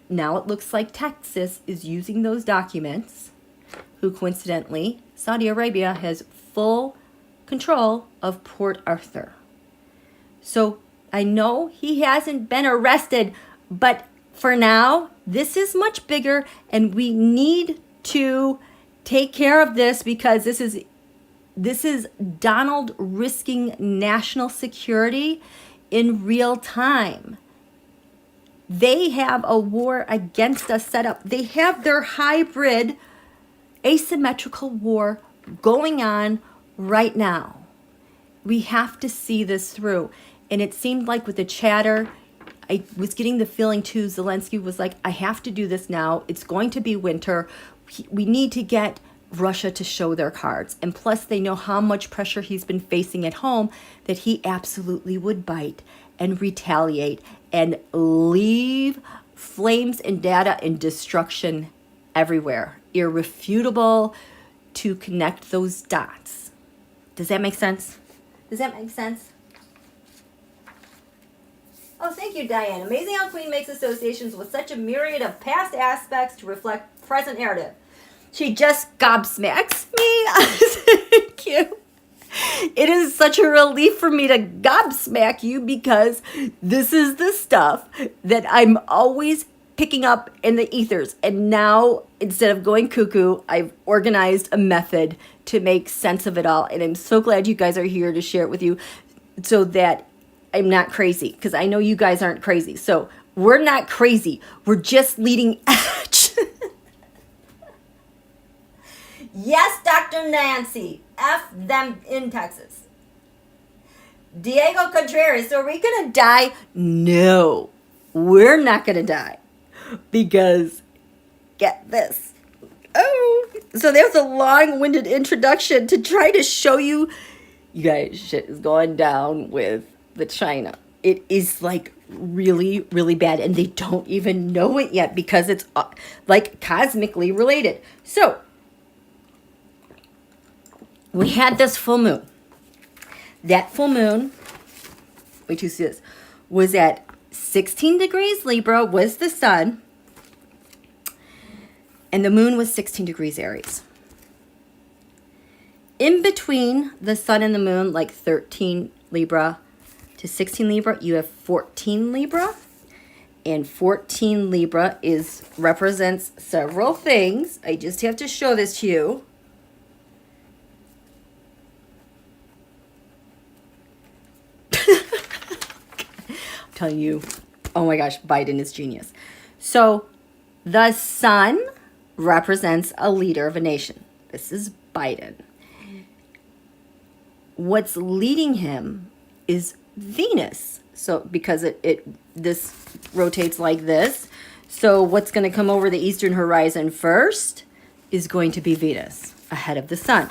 S1: Now it looks like Texas is using those documents, who coincidentally, Saudi Arabia has full control of Port Arthur. So I know he hasn't been arrested, but for now, this is much bigger, and we need to take care of this because this is Donald risking national security in real time. They have a war against us set up. They have their hybrid asymmetrical war going on right now. We have to see this through. And it seemed like with the chatter, I was getting the feeling too, Zelensky was like, I have to do this now. It's going to be winter. We need to get Russia to show their cards. And plus they know how much pressure he's been facing at home, that he absolutely would bite and retaliate and leave flames and data and destruction everywhere. Irrefutable to connect those dots. Does that make sense? Does that make sense? Oh, thank you, Diane. Amazing how Queen makes associations with such a myriad of past aspects to reflect present narrative. She just gobsmacks me. Thank you. It is such a relief for me to gobsmack you because this is the stuff that I'm always picking up in the ethers. And now, instead of going cuckoo, I've organized a method to make sense of it all. And I'm so glad you guys are here to share it with you so that I'm not crazy, because I know you guys aren't crazy. So we're not crazy. We're just leading edge. Yes, Dr. Nancy. F them in Texas. Diego Contreras. So are we going to die? No, we're not going to die. Because get this. Oh, so there's a long-winded introduction to try to show you guys, shit is going down with the China. It is like really, really bad, and they don't even know it yet because it's like cosmically related. So we had this full moon. That full moon, wait till you see this, was at 16 degrees Libra, was the sun, and the moon was 16 degrees Aries. In between the sun and the moon, like 13 Libra to 16 Libra, you have 14 Libra. And 14 Libra represents several things. I just have to show this to you. I'm telling you, oh my gosh, Biden is genius. So the sun represents a leader of a nation. This is Biden. What's leading him is Venus. So because this rotates like this, so what's going to come over the eastern horizon first is going to be Venus ahead of the sun.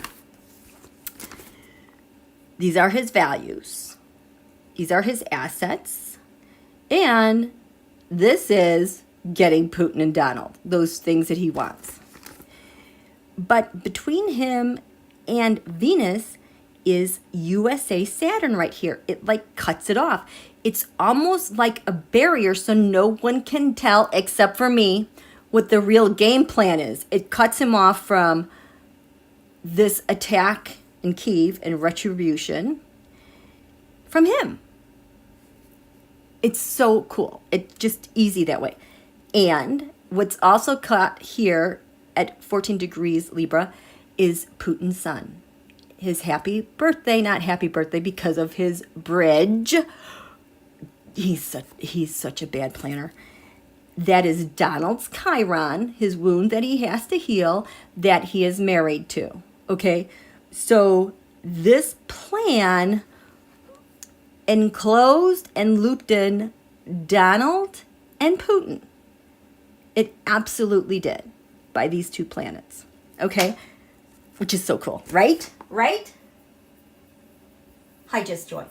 S1: These are his values. These are his assets. And this is getting Putin and Donald, those things that he wants. But between him and Venus is USA Saturn right here. It like cuts it off. It's almost like a barrier so no one can tell except for me what the real game plan is. It cuts him off from this attack in Kyiv and retribution from him. It's so cool. It's just easy that way. And what's also cut here at 14 degrees Libra is Putin's sun. His happy birthday, not happy birthday because of his bridge. He's such a bad planner. That is Donald's Chiron, his wound that he has to heal, that he is married to. Okay? So this plan enclosed and looped in Donald and Putin. It absolutely did by these two planets. Okay? Which is so cool, right? Right? Hi, Just Joy.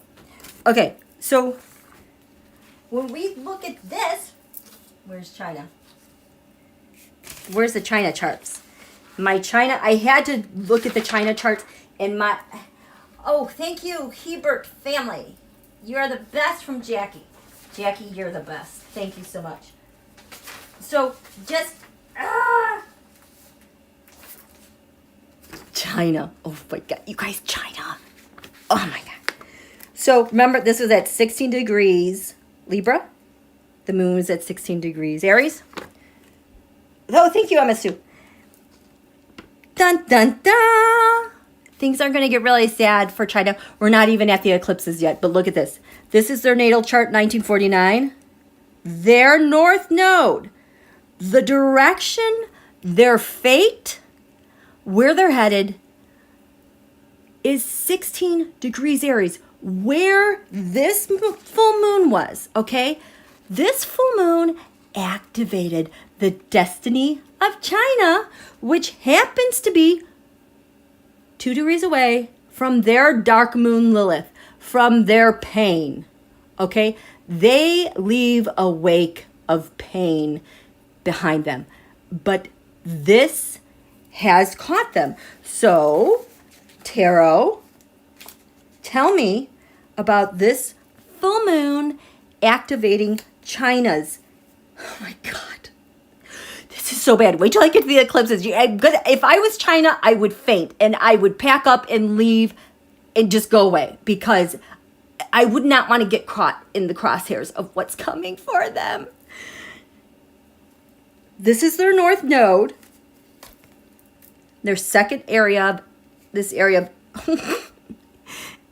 S1: Okay, so when we look at this, where's China? Where's the China charts? My China, I had to look at the China charts in my, oh, thank you, Hebert family. You are the best from Jackie. Jackie, you're the best. Thank you so much. So, just, China. Oh my God, you guys, China. Oh my God. So, remember, this was at 16 degrees Libra. The moon was at 16 degrees Aries. Oh, thank you, Emma Sue. Dun, dun, dun. Things are going to get really sad for China. We're not even at the eclipses yet, but look at this. This is their natal chart, 1949. Their north node, the direction, their fate, where they're headed is 16 degrees Aries, where this full moon was, okay? This full moon activated the destiny of China, which happens to be 2 degrees away from their dark moon Lilith, from their pain, okay? They leave a wake of pain behind them, but this has caught them. So, Tarot, tell me about this full moon activating China's, oh my God, this is so bad. Wait till I get to the eclipses. If I was China, I would faint and I would pack up and leave and just go away because I would not want to get caught in the crosshairs of what's coming for them. This is their north node. Their second area, this area of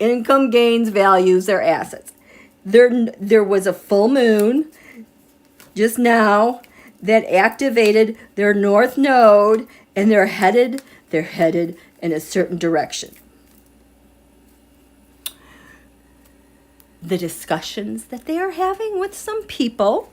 S1: income gains, values, their assets. There was a full moon just now that activated their north node, and they're headed in a certain direction. The discussions that they are having with some people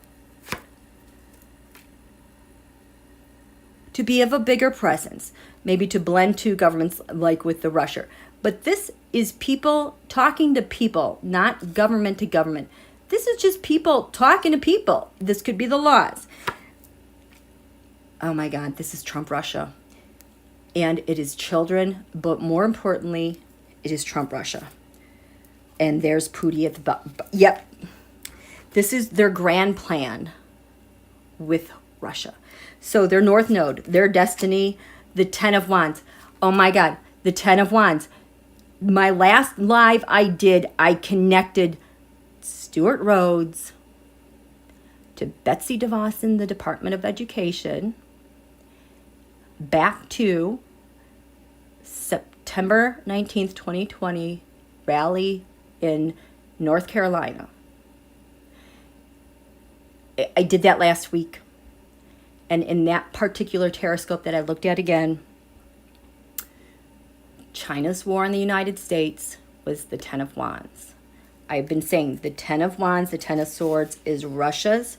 S1: to be of a bigger presence, maybe to blend two governments like with the Russia. But this is people talking to people, not government to government. This is just people talking to people. This could be the laws. Oh my God, this is Trump Russia. And it is children, but more importantly, it is Trump Russia. And there's Putin at the bottom. Yep. This is their grand plan with Russia. So their North Node, their destiny, the 10 of Wands. Oh my God, the 10 of Wands. My last live I connected Stuart Rhodes to Betsy DeVos in the Department of Education back to September 19th, 2020 rally in North Carolina. I did that last week. And in that particular tarotscope that I looked at again, China's war on the United States was the 10 of Wands. I've been saying the 10 of Wands, the 10 of Swords is Russia's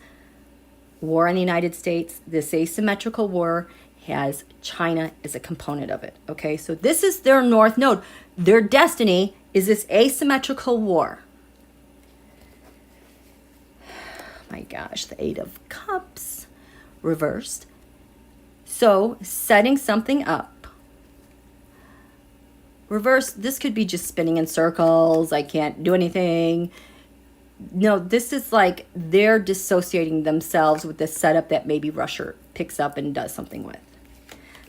S1: war on the United States. This asymmetrical war has China as a component of it. Okay, so this is their North Node. Their destiny is this asymmetrical war. My gosh, the 8 of Cups. reversed. So setting something up. Reverse, this could be just spinning in circles. I can't do anything. No, this is like they're dissociating themselves with this setup that maybe Russia picks up and does something with.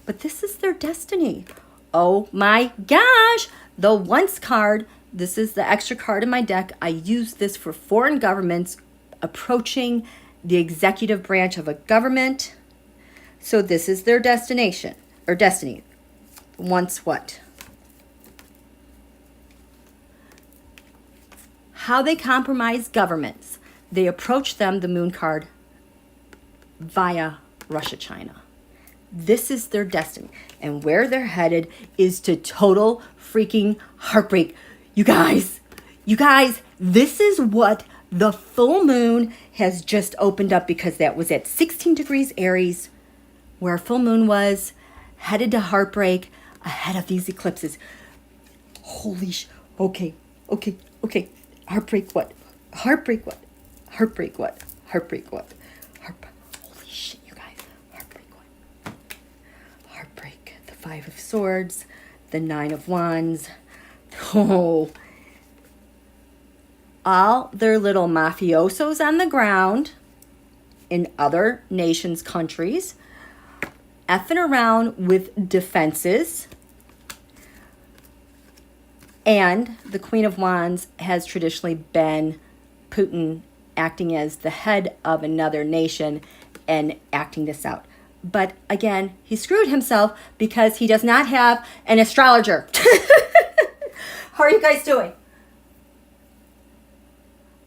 S1: But this is their destiny. Oh my gosh. The once card. This is the extra card in my deck. I use this for foreign governments approaching the executive branch of a government. So this is their destination or destiny. Once what? How they compromise governments. They approach them, the moon card, via Russia, China. This is their destiny. And where they're headed is to total freaking heartbreak. You guys, this is what the full moon has just opened up, because that was at 16 degrees Aries, where full moon was, headed to heartbreak ahead of these eclipses. Holy okay. Heartbreak what? Heartbreak what? Heartbreak what? Heartbreak what? Holy shit, you guys. Heartbreak what? Heartbreak. The 5 of Swords. The 9 of Wands. Oh. All their little mafiosos on the ground in other nations, countries, effing around with defenses. And the Queen of Wands has traditionally been Putin acting as the head of another nation and acting this out. But again, he screwed himself because he does not have an astrologer. How are you guys doing?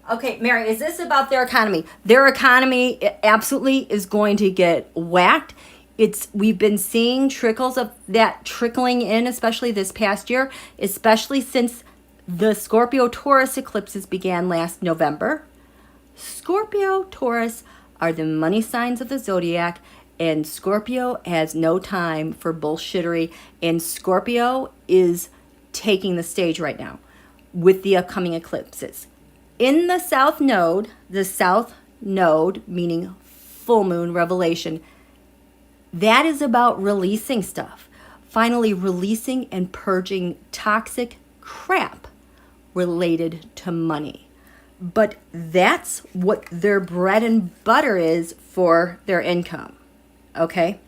S1: Okay, Mary, is this about their economy? Their economy absolutely is going to get whacked. We've been seeing trickles of that trickling in, especially this past year, especially since the Scorpio-Taurus eclipses began last November. Scorpio-Taurus are the money signs of the zodiac, and Scorpio has no time for bullshittery, and Scorpio is taking the stage right now with the upcoming eclipses. In the south node meaning full moon revelation, that is about releasing stuff. Finally releasing and purging toxic crap related to money. But that's what their bread and butter is for their income. Okay?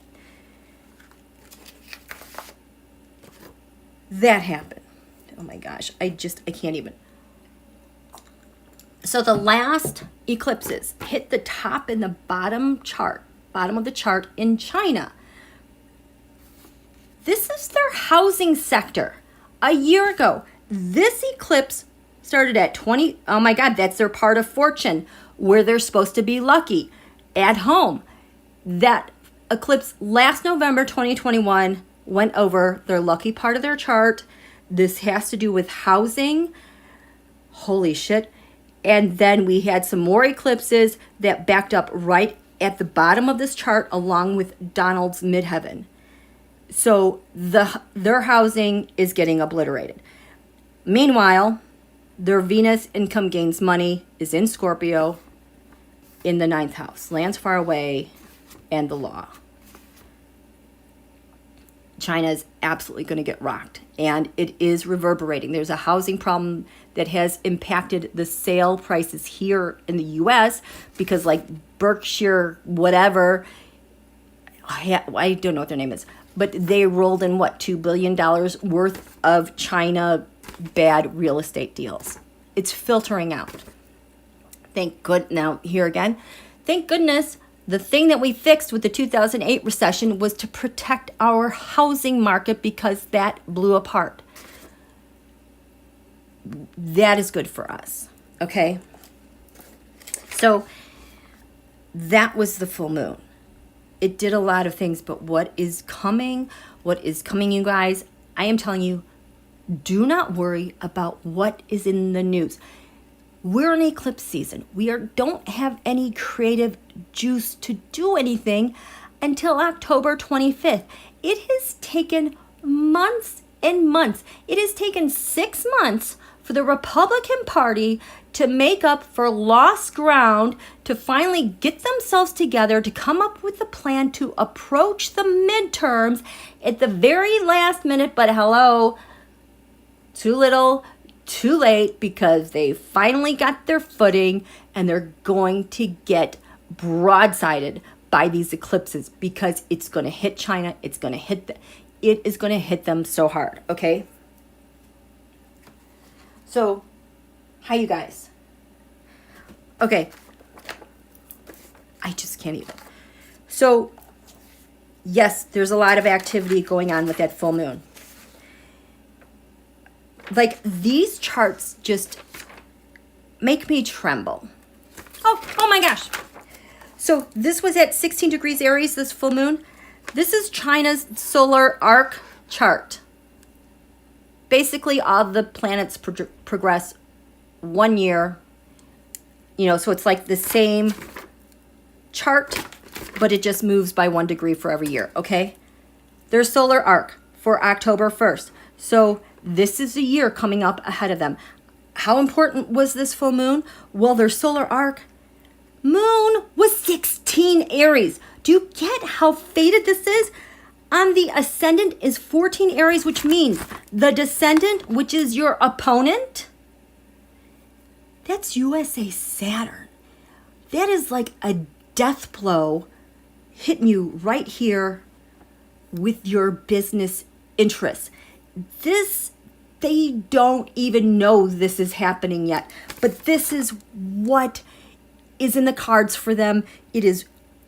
S1: That happened. Oh my gosh. I can't even. So the last eclipses hit the top and the bottom of the chart in China. This is their housing sector. A year ago, this eclipse started at 20. Oh my God, that's their part of fortune, where they're supposed to be lucky at home. That eclipse last November 2021 went over their lucky part of their chart. This has to do with housing. Holy shit. And then we had some more eclipses that backed up right at the bottom of this chart along with Donald's midheaven. So their housing is getting obliterated. Meanwhile, their Venus income gains money is in Scorpio in the 9th house. Lands far away and the law. China is absolutely going to get rocked, and it is reverberating. There's a housing problem that has impacted the sale prices here in the U.S. because like Berkshire, whatever, I don't know what their name is, but they rolled in $2 billion worth of China bad real estate deals. It's filtering out. Now here again, thank goodness the thing that we fixed with the 2008 recession was to protect our housing market, because that blew apart. That is good for us. Okay. So that was the full moon. It did a lot of things, but what is coming, you guys, I am telling you, do not worry about what is in the news. We're in eclipse season. We don't have any creative juice to do anything until October 25th. It has taken months and months. It has taken 6 months for the Republican Party to make up for lost ground, to finally get themselves together, to come up with a plan to approach the midterms at the very last minute. But hello, too little, too late, because they finally got their footing and they're going to get broadsided by these eclipses, because it's going to hit China. It is going to hit them so hard. Okay. So, hi you guys. Okay. I just can't even. So, yes, there's a lot of activity going on with that full moon. Like, these charts just make me tremble. Oh my gosh. So this was at 16 degrees Aries, this full moon. This is China's solar arc chart. Basically, all the planets progress 1 year. You know, so it's like the same chart, but it just moves by 1 degree for every year, okay? Their solar arc for October 1st. So this is a year coming up ahead of them. How important was this full moon? Well, their solar arc moon was 16 Aries. Do you get how fated this is? On the ascendant is 14 Aries, which means the descendant, which is your opponent, that's USA Saturn. That is like a death blow hitting you right here with your business interests. This, they don't even know this is happening yet, but this is what is in the cards for them. It is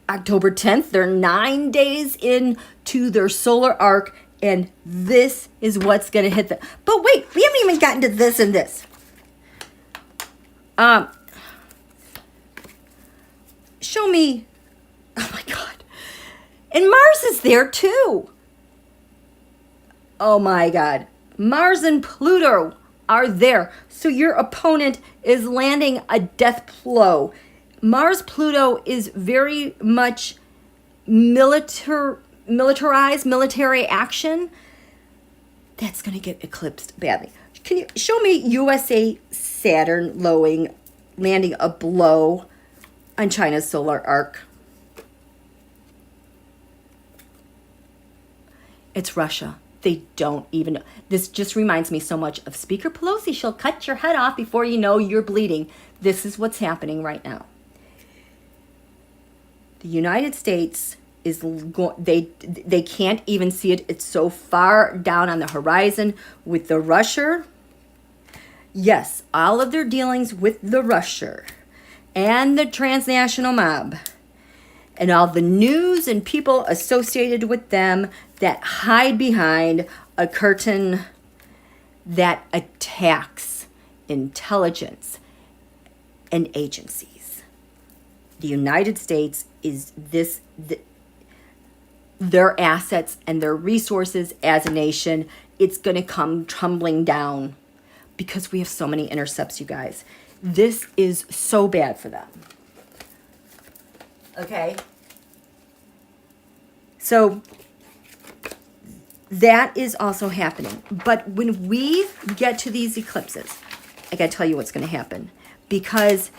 S1: October 10th. They're 9 days into their solar arc, and this is what's going to hit them. But wait, we haven't even gotten to this and this. Show me. Oh my God. And Mars is there too. Oh my God. Mars and Pluto are there. So your opponent is landing a death blow. Mars Pluto is very much militarized, military action. That's going to get eclipsed badly. Can you show me USA Saturn landing a blow on China's solar arc? It's Russia. They don't even know. This just reminds me so much of Speaker Pelosi. She'll cut your head off before you know you're bleeding. This is what's happening right now. The United States is they can't even see it. It's so far down on the horizon with the Russia. Yes, all of their dealings with the Russia and the transnational mob and all the news and people associated with them that hide behind a curtain that attacks intelligence and agencies. The United States is their assets and their resources as a nation. It's going to come tumbling down because we have so many intercepts, you guys. This is so bad for them. Okay? So that is also happening. But when we get to these eclipses, I got to tell you what's going to happen. Because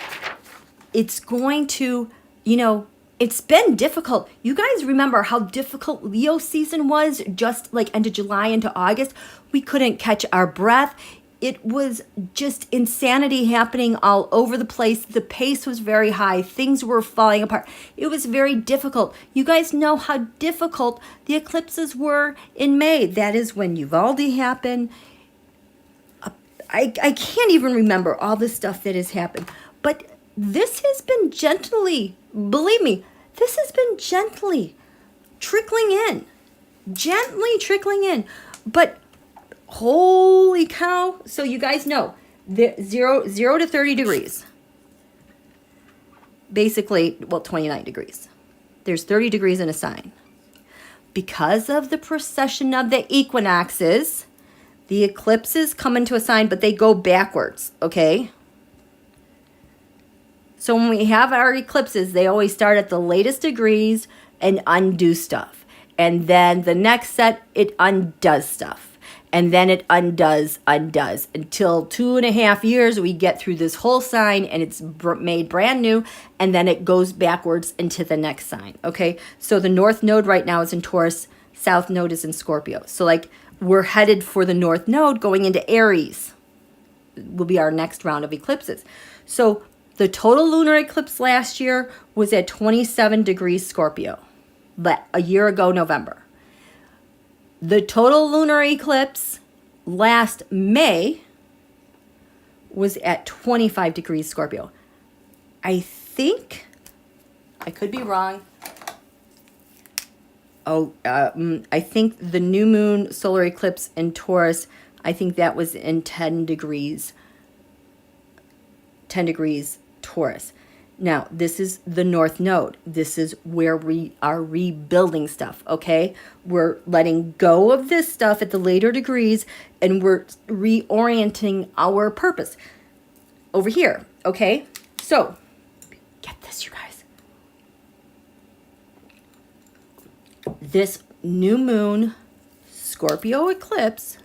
S1: it's going to, you know, it's been difficult. You guys remember how difficult Leo season was just like end of July into August? We couldn't catch our breath. It was just insanity happening all over the place. The pace was very high. Things were falling apart. It was very difficult. You guys know how difficult the eclipses were in May. That is when Uvalde happened. I can't even remember all the stuff that has happened. But this has been gently, believe me, this has been gently trickling in. Gently trickling in. But holy cow. So you guys know, the 0 to 30 degrees. Basically, well, 29 degrees. There's 30 degrees in a sign. Because of the precession of the equinoxes, the eclipses come into a sign, but they go backwards, okay? So when we have our eclipses, they always start at the latest degrees and undo stuff. And then the next set, it undoes stuff. and then it undoes until 2.5 years we get through this whole sign and it's made brand new, and then it goes backwards into the next sign. Okay, so the north node right now is in Taurus, south node is in Scorpio. So like we're headed for the north node going into Aries will be our next round of eclipses. So the total lunar eclipse last year was at 27 degrees Scorpio, but a year ago November. The total lunar eclipse last May was at 25 degrees Scorpio. I think, I could be wrong. I think the new moon solar eclipse in Taurus, I think that was in 10 degrees Taurus. Now, this is the north node. This is where we are rebuilding stuff, okay? We're letting go of this stuff at the later degrees, and we're reorienting our purpose over here, okay? So, get this, you guys. This new moon Scorpio eclipse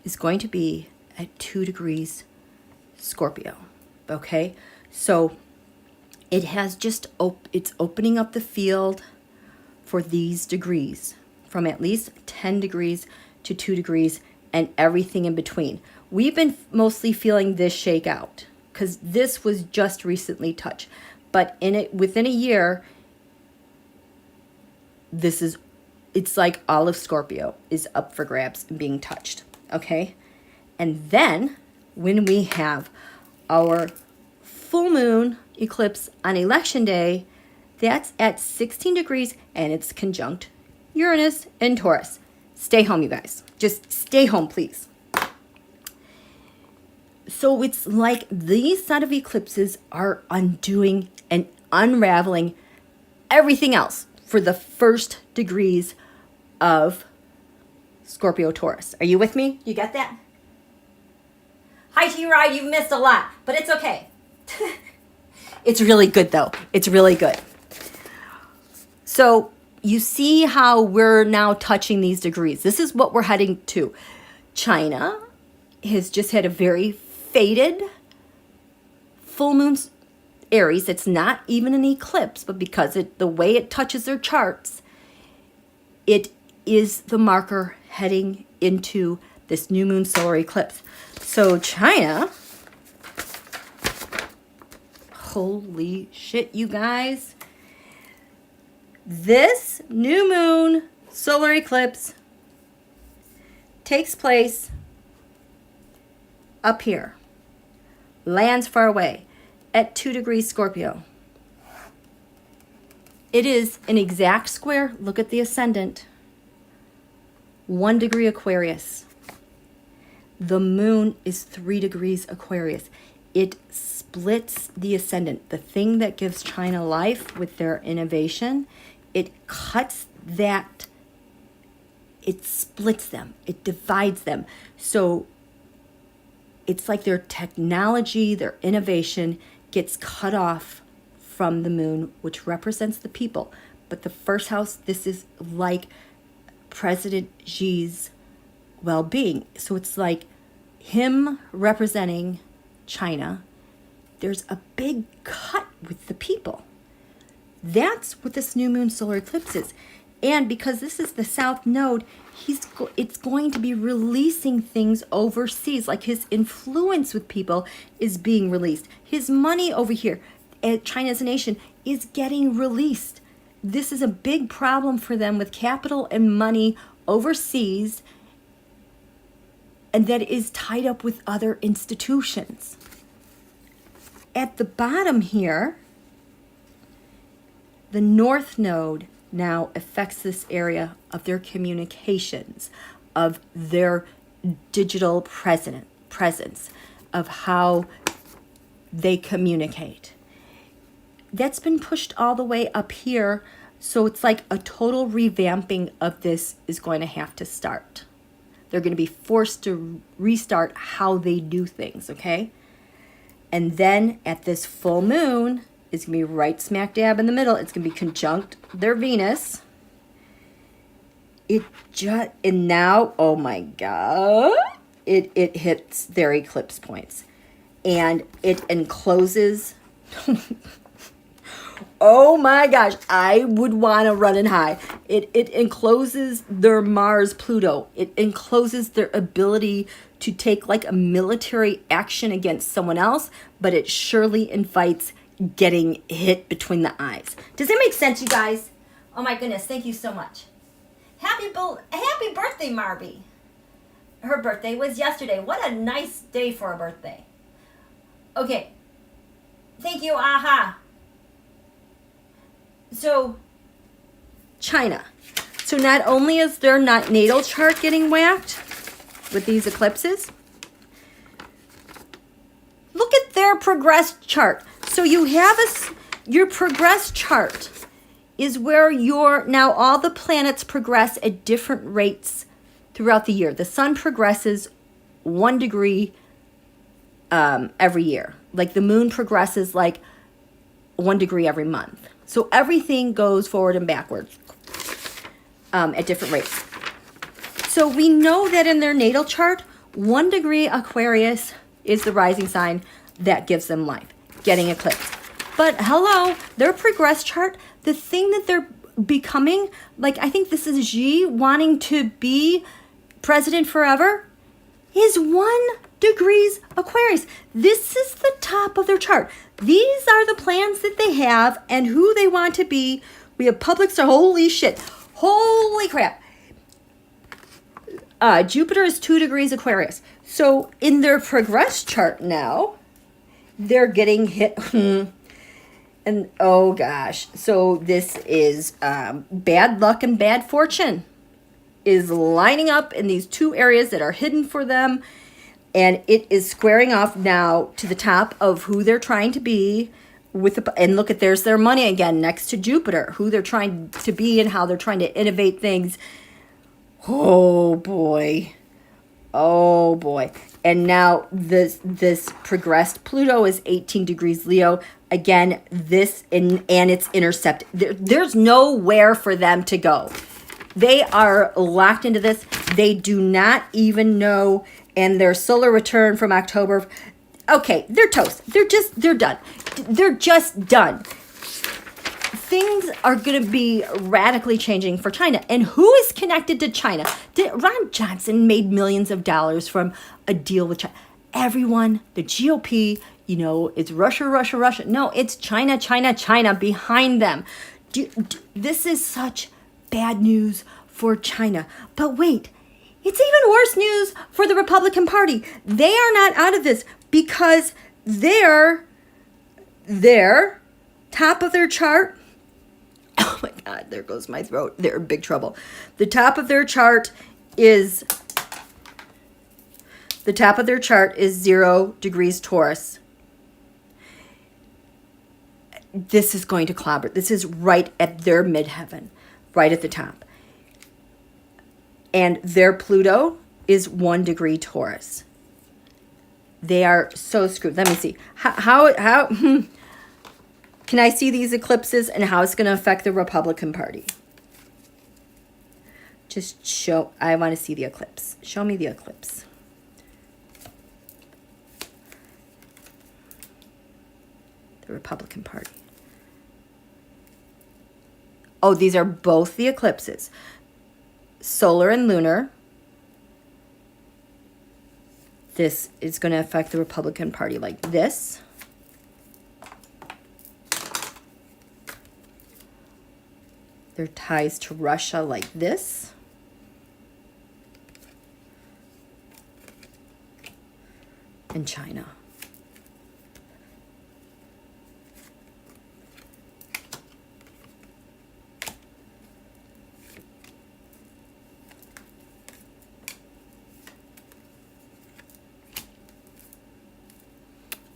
S1: is going to be at 2 degrees Scorpio, okay? So it has just, it's opening up the field for these degrees from at least 10 degrees to 2 degrees and everything in between. We've been mostly feeling this shake out because this was just recently touched. But within a year, it's like all of Scorpio is up for grabs and being touched, okay? And then when we have our full moon eclipse on election day, that's at 16 degrees and it's conjunct Uranus and Taurus. Stay home, you guys. Just stay home, please. So it's like these set of eclipses are undoing and unraveling everything else for the first degrees of Scorpio-Taurus. Are you with me? You get that? Hi, T-Rod. You've missed a lot, but it's okay. It's really good, though. It's really good. So you see how we're now touching these degrees. This is what we're heading to. China has just had a very faded full moon Aries. It's not even an eclipse, but because the way it touches their charts, it is the marker heading into this new moon solar eclipse. So China, holy shit, you guys. This new moon solar eclipse takes place up here, lands far away at 2 degrees Scorpio. It is an exact square. Look at the ascendant. 1 degree Aquarius. The moon is 3 degrees Aquarius. It splits the ascendant. The thing that gives China life with their innovation, it cuts that, it splits them, it divides them. So it's like their technology, their innovation gets cut off from the moon, which represents the people. But the first house, this is like President Xi's well-being. So it's like him representing China. There's a big cut with the people. That's what this new moon solar eclipse is. And because this is the south node, it's going to be releasing things overseas. Like his influence with people is being released. His money over here at China as a nation is getting released. This is a big problem for them with capital and money overseas, and that is tied up with other institutions. At the bottom here, the north node now affects this area of their communications, of their digital presence, of how they communicate. That's been pushed all the way up here, so it's like a total revamping of this is going to have to start. They're going to be forced to restart how they do things, okay? And then at this full moon, it's going to be right smack dab in the middle. It's going to be conjunct their Venus. it just, and now, oh my God, it hits their eclipse points. And it encloses, oh my gosh, I would want to run and hide. It encloses their Mars Pluto. It encloses their ability to take like a military action against someone else, but it surely invites getting hit between the eyes. Does it make sense, you guys? Oh my goodness, thank you so much. Happy birthday, Marby. Her birthday was yesterday. What a nice day for a birthday. Okay. Thank you, aha. So, China. So not only is their natal chart getting whacked with these eclipses, look at their progressed chart. So you have your progressed chart is where now all the planets progress at different rates throughout the year. The sun progresses 1 degree every year. Like the moon progresses like 1 degree every month. So everything goes forward and backwards at different rates. So we know that in their natal chart, 1 degree Aquarius is the rising sign that gives them life, getting eclipsed. But hello, their progress chart, the thing that they're becoming, like I think this is Xi wanting to be president forever, is 1 degrees Aquarius. This is the top of their chart. These are the plans that they have and who they want to be. We have public star. Holy shit. Holy crap. Jupiter is 2 degrees Aquarius. So in their progress chart now, they're getting hit. And oh gosh. So this is bad luck and bad fortune is lining up in these 2 areas that are hidden for them. And it is squaring off now to the top of who they're trying to be and look at, there's their money again next to Jupiter, who they're trying to be and how they're trying to innovate things. Oh boy. Oh boy. And now this progressed Pluto is 18 degrees Leo. Again, and it's intercepted. There's nowhere for them to go. They are locked into this. They do not even know. And their solar return from October, okay, they're toast. They're done. They're just done. Things are going to be radically changing for China. And who is connected to China? Ron Johnson made millions of dollars from a deal with China. Everyone, the GOP, it's Russia, Russia, Russia. No, it's China, China, China behind them. This is such bad news for China. But wait. It's even worse news for the Republican Party. They are not out of this because their top of their chart, oh my God, there goes my throat. They're in big trouble. The top of their chart is 0 degrees Taurus. This is going to clobber. This is right at their midheaven, right at the top. And their Pluto is 1 degree Taurus. They are so screwed. Let me see. How can I see these eclipses and how it's going to affect the Republican Party? Just show. I want to see the eclipse. Show me the eclipse. The Republican Party. Oh, these are both the eclipses. Solar and lunar. This is going to affect the Republican Party like this. Their ties to Russia like this. And China.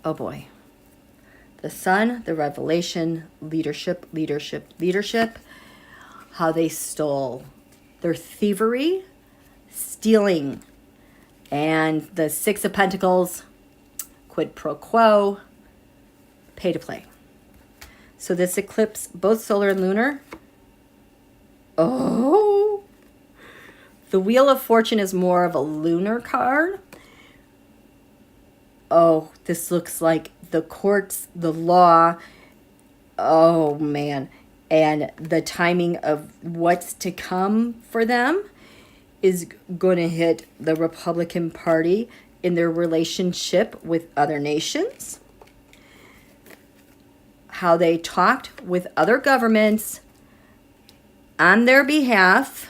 S1: Oh boy. The sun, the revelation, leadership, leadership, leadership. How they stole. Their thievery, stealing. And the 6 of Pentacles, quid pro quo, pay to play. So this eclipse, both solar and lunar. Oh, The Wheel of Fortune is more of a lunar card. Oh, this looks like the courts, the law. Oh, man. And the timing of what's to come for them is going to hit the Republican Party in their relationship with other nations. How they talked with other governments on their behalf.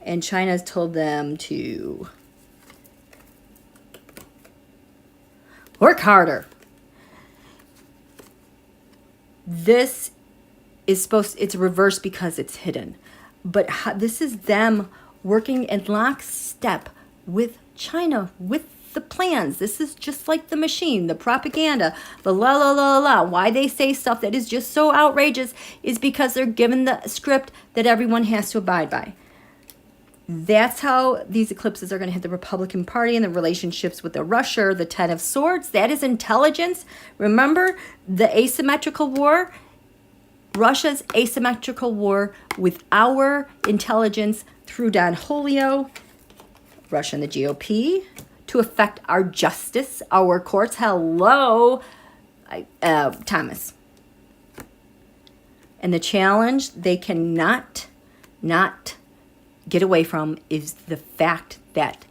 S1: And China's told them to work harder. This is it's reversed because it's hidden. But this is them working in lockstep with China, with the plans. This is just like the machine, the propaganda, the la la la la. Why they say stuff that is just so outrageous is because they're given the script that everyone has to abide by. That's how these eclipses are going to hit the Republican Party and the relationships with the Russia, the Ten of Swords. That is intelligence. Remember the asymmetrical war? Russia's asymmetrical war with our intelligence through Don Julio, Russia and the GOP, to affect our justice, our courts. Hello, Thomas. And the challenge they cannot not get away from is the fact that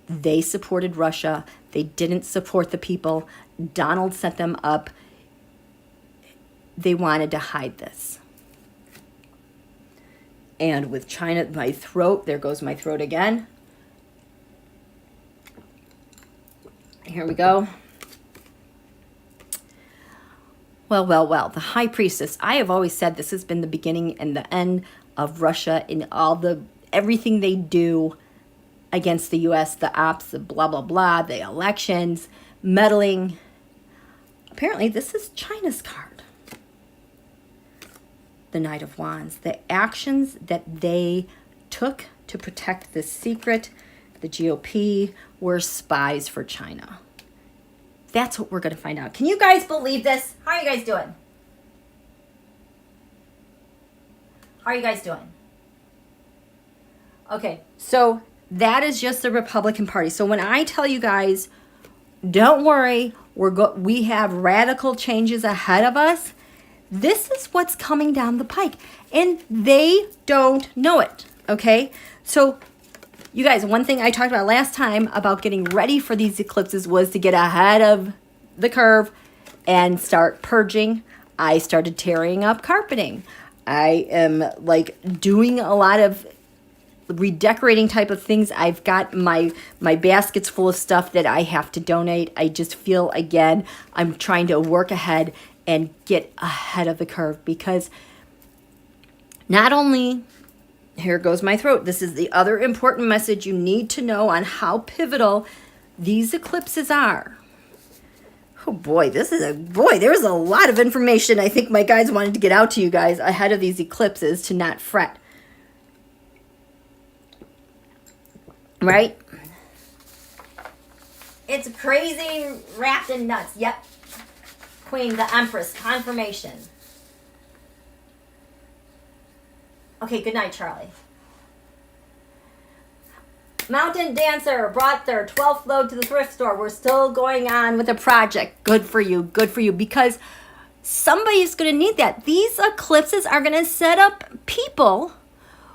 S1: they supported Russia. They didn't support the people. Donald set them up. They wanted to hide this. And with China, my throat, there goes my throat again. Here we go. Well, well, well, the High Priestess. I have always said this has been the beginning and the end of Russia in everything they do against the U.S., the ops, the blah, blah, blah, the elections, meddling. Apparently, this is China's card. The Knight of Wands. The actions that they took to protect this secret, the GOP, were spies for China. That's what we're going to find out. Can you guys believe this? How are you guys doing? How are you guys doing? Okay, so that is just the Republican Party. So when I tell you guys, don't worry, we have radical changes ahead of us, this is what's coming down the pike. And they don't know it, okay? So you guys, one thing I talked about last time about getting ready for these eclipses was to get ahead of the curve and start purging. I started tearing up carpeting. I am doing a lot of redecorating type of things. I've got my baskets full of stuff that I have to donate. I just feel, again, I'm trying to work ahead and get ahead of the curve, because not only, here goes my throat, this is the other important message you need to know on how pivotal these eclipses are. Oh boy, there's a lot of information I think my guides wanted to get out to you guys ahead of these eclipses to not fret. Right? It's crazy, wrapped in nuts. Yep. Queen, the Empress, confirmation. Okay, good night, Charlie. Mountain Dancer brought their 12th load to the thrift store. We're still going on with the project. Good for you, because somebody's going to need that. These eclipses are going to set up people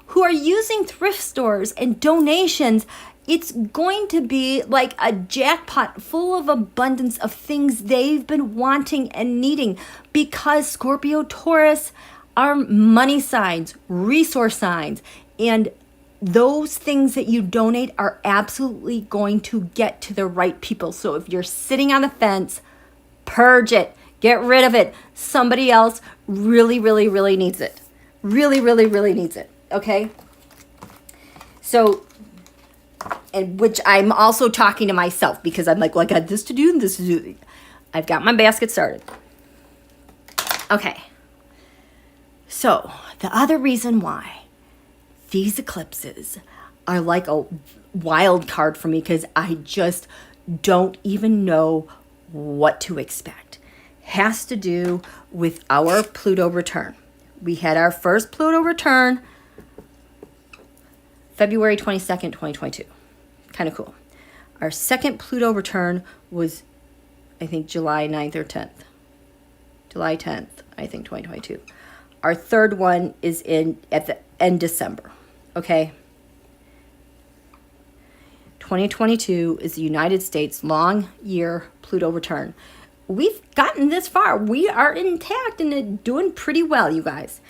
S1: who are using thrift stores and donations. It's going to be like a jackpot full of abundance of things they've been wanting and needing, because Scorpio-Taurus are money signs, resource signs, and those things that you donate are absolutely going to get to the right people. So if you're sitting on the fence, purge it, get rid of it. Somebody else really, really, really needs it. Really, really, really needs it. Okay? So, and which I'm also talking to myself, because I'm like, well, I got this to do and this to do. I've got my basket started. Okay. So, the other reason why these eclipses are like a wild card for me, because I just don't even know what to expect, has to do with our Pluto return. We had our first Pluto return February 22nd, 2022. Kind of cool. Our second Pluto return was, I think, July 9th or 10th. July 10th, I think, 2022. Our third one is at the end December. Okay. 2022 is the United States long year Pluto return. We've gotten this far. We are intact and doing pretty well, you guys.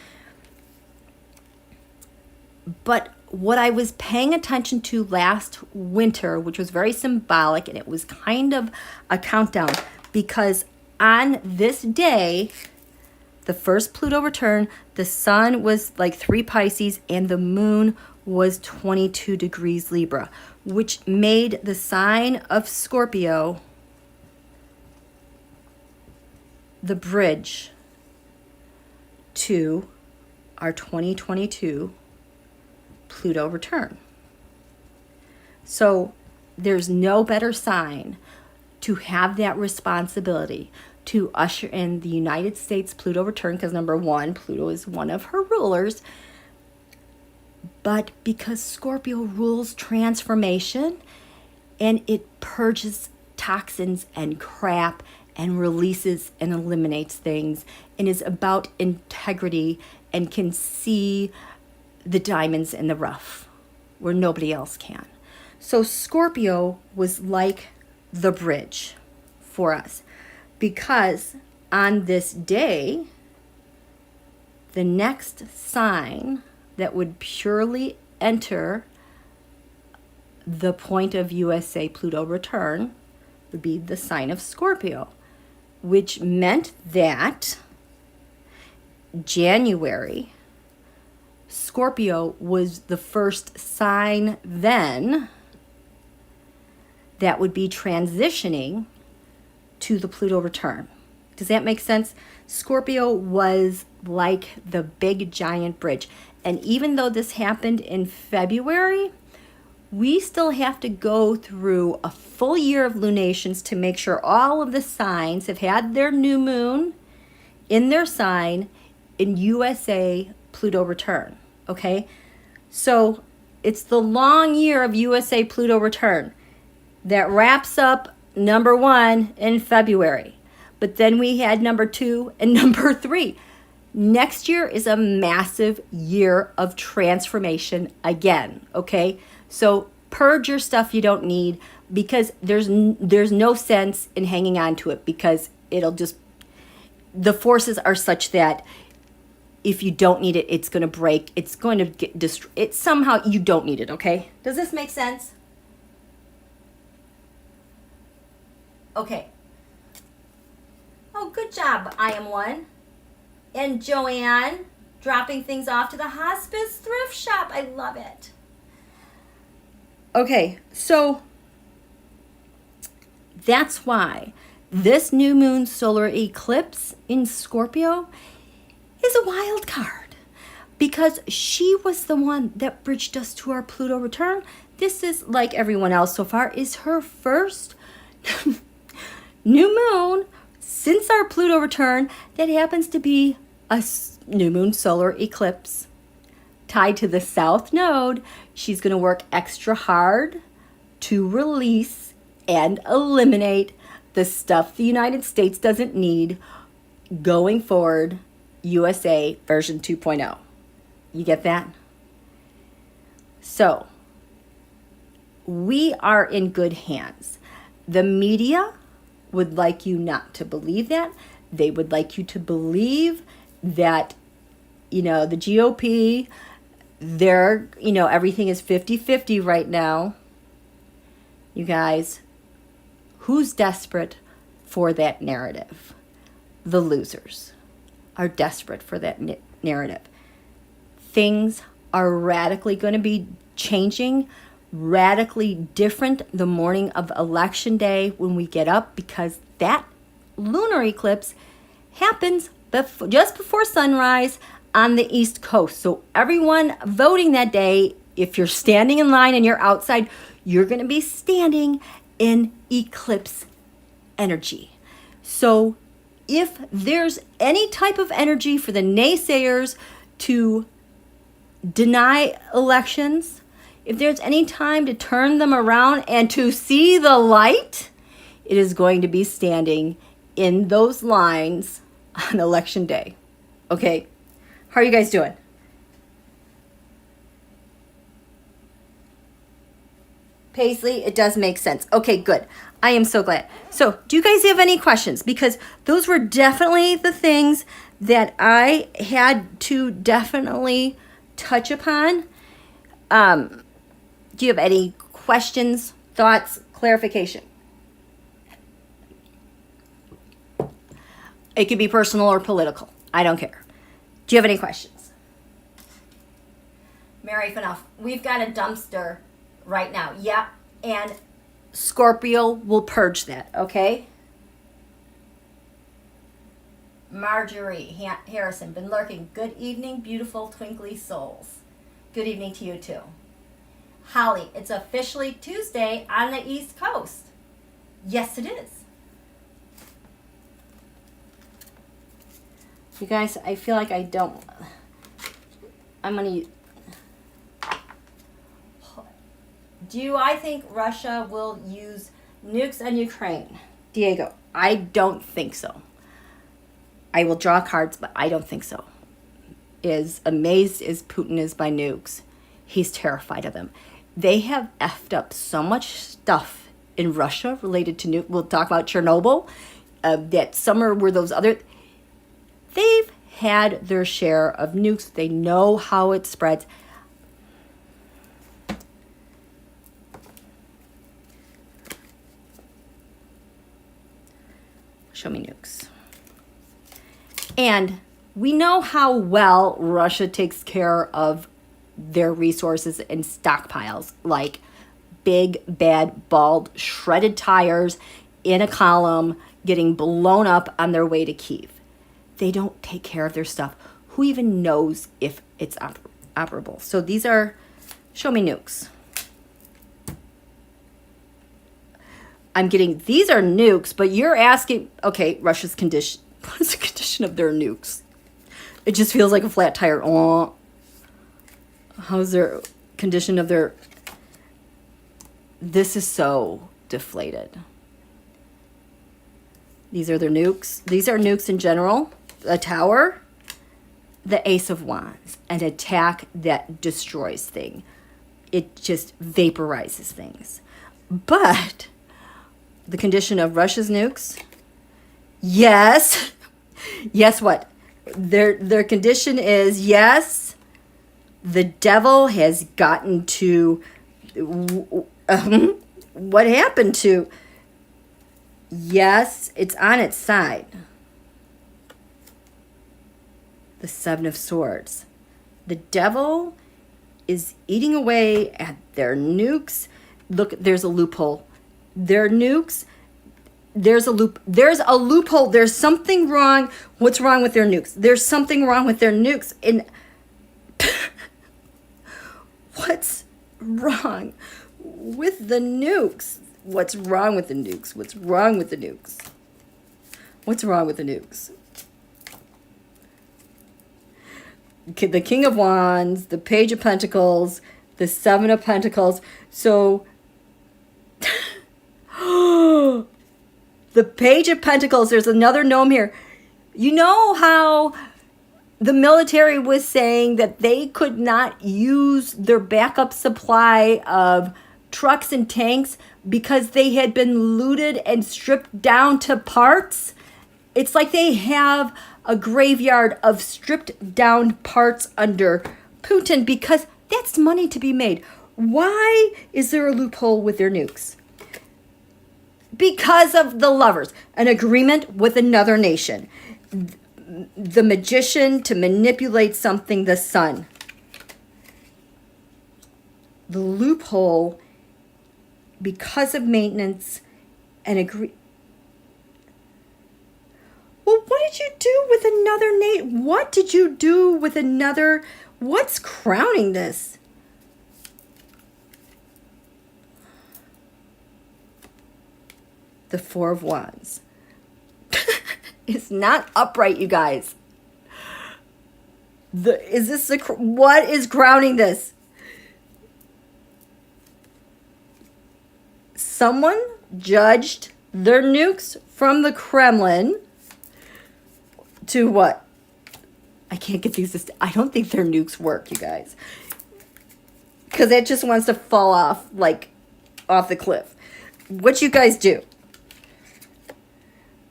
S1: But what I was paying attention to last winter, which was very symbolic, and it was kind of a countdown, because on this day, the first Pluto return, the sun was like 3 Pisces and the moon was 22 degrees Libra, which made the sign of Scorpio the bridge to our 2022 Pluto return. So there's no better sign to have that responsibility to usher in the United States Pluto return, because number one, Pluto is one of her rulers, but because Scorpio rules transformation and it purges toxins and crap and releases and eliminates things and is about integrity and can see the diamonds in the rough where nobody else can. So Scorpio was like the bridge for us, because on this day, the next sign that would purely enter the point of USA Pluto return would be the sign of Scorpio, which meant that January, Scorpio was the first sign then that would be transitioning to the Pluto return. Does that make sense? Scorpio was like the big giant bridge. And even though this happened in February, we still have to go through a full year of lunations to make sure all of the signs have had their new moon in their sign in USA Pluto return. Okay? So it's the long year of USA Pluto return that wraps up number 1 in February. But then we had number 2 and number 3. Next year is a massive year of transformation again, okay? So purge your stuff you don't need, because there's no sense in hanging on to it, because it'll just, the forces are such that if you don't need it, it's going to break. It's going to get destroyed. It's somehow, you don't need it, okay? Does this make sense? Okay. Oh, good job, I am one. And Joanne, dropping things off to the hospice thrift shop. I love it. Okay, so that's why this new moon solar eclipse in Scorpio is a wild card, because she was the one that bridged us to our Pluto return. This is, like everyone else so far, is her first new moon since our Pluto return that happens to be a new moon solar eclipse tied to the south node. She's going to work extra hard to release and eliminate the stuff the United States doesn't need going forward, USA version 2.0. You get that? So we are in good hands. The media would like you not to believe that. They would like you to believe that, the GOP, everything is 50-50 right now. You guys, who's desperate for that narrative? The losers are desperate for that narrative. Things are radically going to be changing, radically different the morning of election day when we get up, because that lunar eclipse happens just before sunrise on the East Coast. So everyone voting that day, if you're standing in line and you're outside, you're going to be standing in eclipse energy. So if there's any type of energy for the naysayers to deny elections, if there's any time to turn them around and to see the light, it is going to be standing in those lines on election day. Okay, how are you guys doing? Paisley, it does make sense. Okay, good. I am so glad. So, do you guys have any questions? Because those were definitely the things that I had to definitely touch upon. Do you have any questions, thoughts, clarification? It could be personal or political. I don't care. Do you have any questions? Mary Fanoff, we've got a dumpster right now. Yeah, and Scorpio will purge that, okay? Marjorie Harrison, been lurking. Good evening, beautiful twinkly souls. Good evening to you too. Holly, it's officially Tuesday on the East Coast. Yes, it is. You guys, I feel like I'm going to... Do I think Russia will use nukes on Ukraine? Diego, I don't think so. I will draw cards, but I don't think so. As amazed as Putin is by nukes, he's terrified of them. They have effed up so much stuff in Russia related to nukes. We'll talk about Chernobyl. That summer were those other... They've had their share of nukes. They know how it spreads. Show me nukes. And we know how well Russia takes care of their resources and stockpiles, like big, bad, bald, shredded tires in a column getting blown up on their way to Kyiv. They don't take care of their stuff. Who even knows if it's operable? So these are, show me nukes. I'm getting, these are nukes, but you're asking, okay, Russia's condition. What is the condition of their nukes? It just feels like a flat tire. Oh, how's their condition of their... This is so deflated. These are their nukes. These are nukes in general. A tower, the Ace of Wands, an attack that destroys things. It just vaporizes things. But the condition of Russia's nukes, yes. Yes, what? Their condition is, yes, the devil has gotten to... what happened to... Yes, it's on its side. The Seven of Swords. The devil is eating away at their nukes. Look, there's a loophole. Their nukes, there's a loophole. There's something wrong. What's wrong with their nukes? There's something wrong with their nukes. And what's wrong with the nukes? What's wrong with the nukes? What's wrong with the nukes? What's wrong with the nukes? The King of Wands, the Page of Pentacles, the Seven of Pentacles. So, the Page of Pentacles, there's another gnome here. You know how the military was saying that they could not use their backup supply of trucks and tanks because they had been looted and stripped down to parts? It's like they have a graveyard of stripped down parts under Putin because that's money to be made. Why is there a loophole with their nukes? Because of the Lovers, an agreement with another nation. The Magician to manipulate something, the Sun. The loophole because of maintenance and agree. Well, what did you do with another Nate? What did you do with another? What's crowning this? The Four of Wands. It's not upright, you guys. What is crowning this? someone judged their nukes from the Kremlin to what? I can't get these. I don't think their nukes work, you guys. Because it just wants to fall off, like, off the cliff. What you guys do?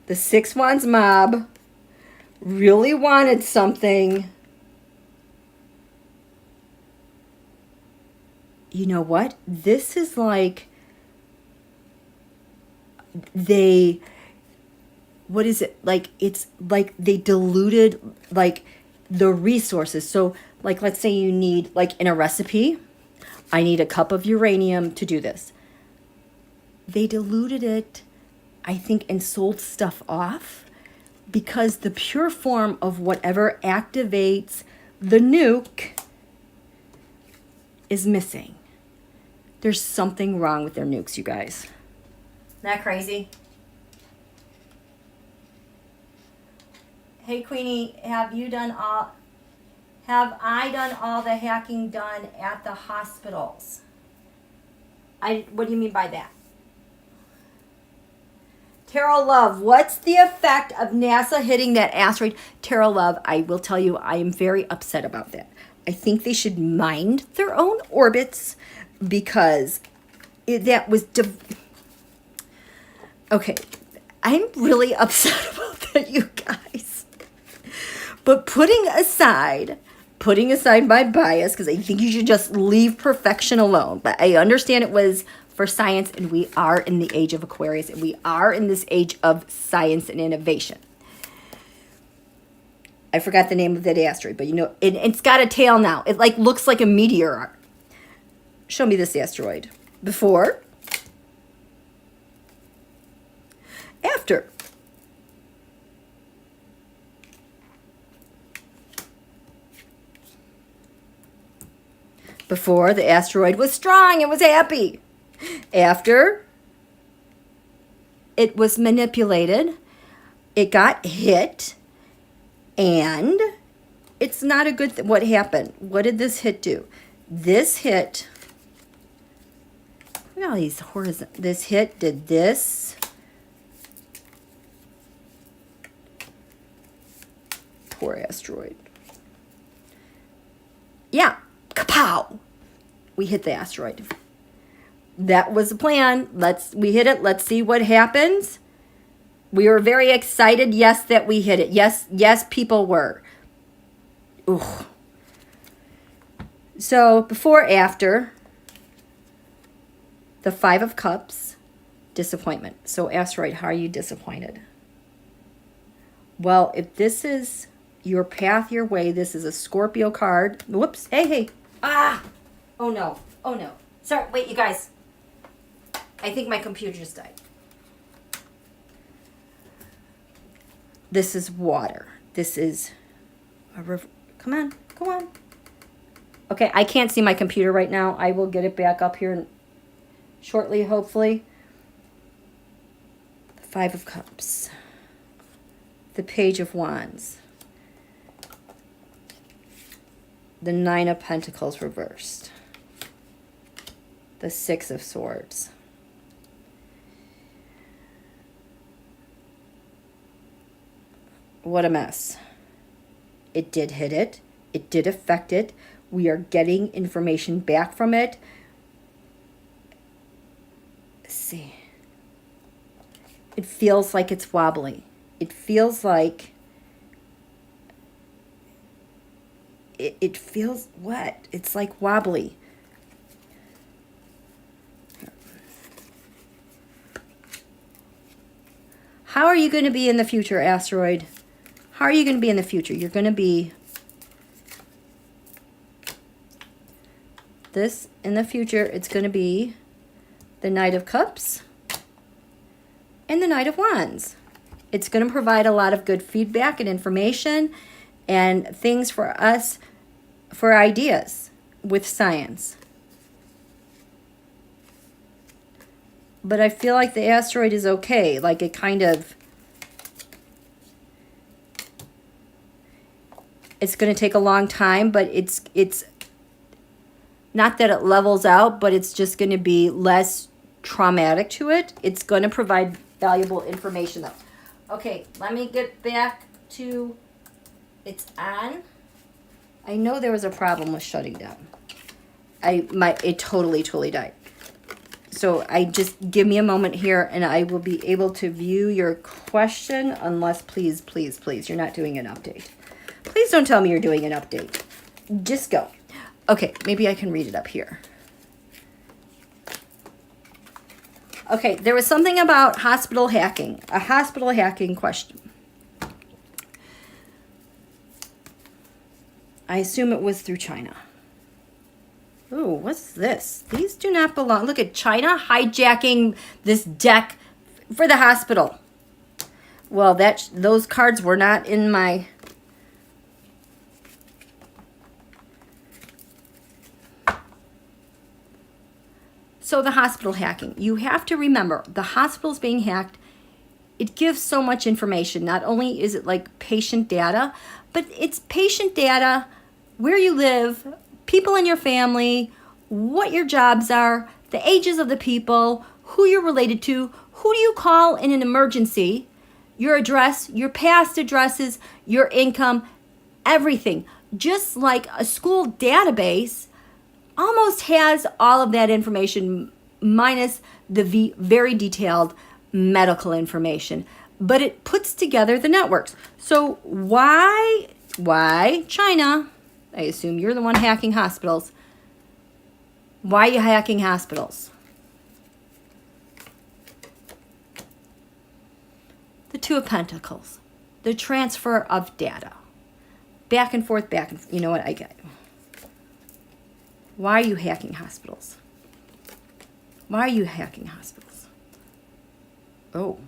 S1: The Six Wands mob really wanted something. You know what? This is like what is it? Like, it's like they diluted, like, the resources. So, like, let's say you need, like, in a recipe, I need a cup of uranium to do this. They diluted it, I think, and sold stuff off because the pure form of whatever activates the nuke is missing. There's something wrong with their nukes, you guys. Isn't that crazy? Hey, Queenie, have I done all the hacking done at the hospitals? What do you mean by that? Tarot Love, what's the effect of NASA hitting that asteroid? Tarot Love, I will tell you, I am very upset about that. I think they should mind their own orbits because that was... Okay, I'm really upset about that, you guys. But putting aside my bias, because I think you should just leave perfection alone. But I understand it was for science, and we are in the age of Aquarius, and we are in this age of science and innovation. I forgot the name of that asteroid, but you know, it's got a tail now. It like looks like a meteor. Show me this asteroid. Before. After. Before, the asteroid was strong and was happy. After, it was manipulated, it got hit, and it's not a good thing. What happened? What did this hit do? This hit, look at all these horizontal, this hit did this. Poor asteroid. Yeah, kapow! We hit the asteroid. That was the plan. We hit it. Let's see what happens. We were very excited, yes, that we hit it. Yes, people were. Ooh. So, before, after, the Five of Cups, disappointment. So, asteroid, how are you disappointed? Well, if this is your path, your way, this is a Scorpio card. Whoops. Hey. Ah! Oh, no. Sorry, wait, you guys. I think my computer just died. This is water. This is a river. Come on. Okay, I can't see my computer right now. I will get it back up here shortly, hopefully. The Five of Cups. The Page of Wands. The Nine of Pentacles reversed. The Six of Swords. What a mess. It did hit it. It did affect it. We are getting information back from it. Let's see. It feels like it's wobbly. It feels like... It feels what? It's like wobbly. How are you going to be in the future, asteroid? How are you going to be in the future? You're going to be this in the future. It's going to be the Knight of Cups and the Knight of Wands. It's going to provide a lot of good feedback and information and things for us, for ideas with science. But I feel like the asteroid is okay. Like it kind of... It's going to take a long time, but it's not that it levels out, but it's just going to be less traumatic to it. It's going to provide valuable information though. Okay, let me get back to, it's on. I know there was a problem with shutting down. It totally died. So I just, give me a moment here and I will be able to view your question, unless please, you're not doing an update. Please don't tell me you're doing an update. Just go. Okay, maybe I can read it up here. Okay, there was something about hospital hacking, a hospital hacking question. I assume it was through China. Ooh, what's this? These do not belong. Look at China hijacking this deck for the hospital. Well, those cards were not in my... So the hospital hacking. You have to remember, the hospital's being hacked. It gives so much information. Not only is it like patient data, but it's patient data, where you live, people in your family, what your jobs are, the ages of the people, who you're related to, who do you call in an emergency, your address, your past addresses, your income, everything. Just like a school database almost has all of that information minus the very detailed medical information, but it puts together the networks. So why China? I assume you're the one hacking hospitals. Why are you hacking hospitals? The Two of Pentacles, the transfer of data, back and forth, you know what, I get it. Why are you hacking hospitals? Why are you hacking hospitals? Oh.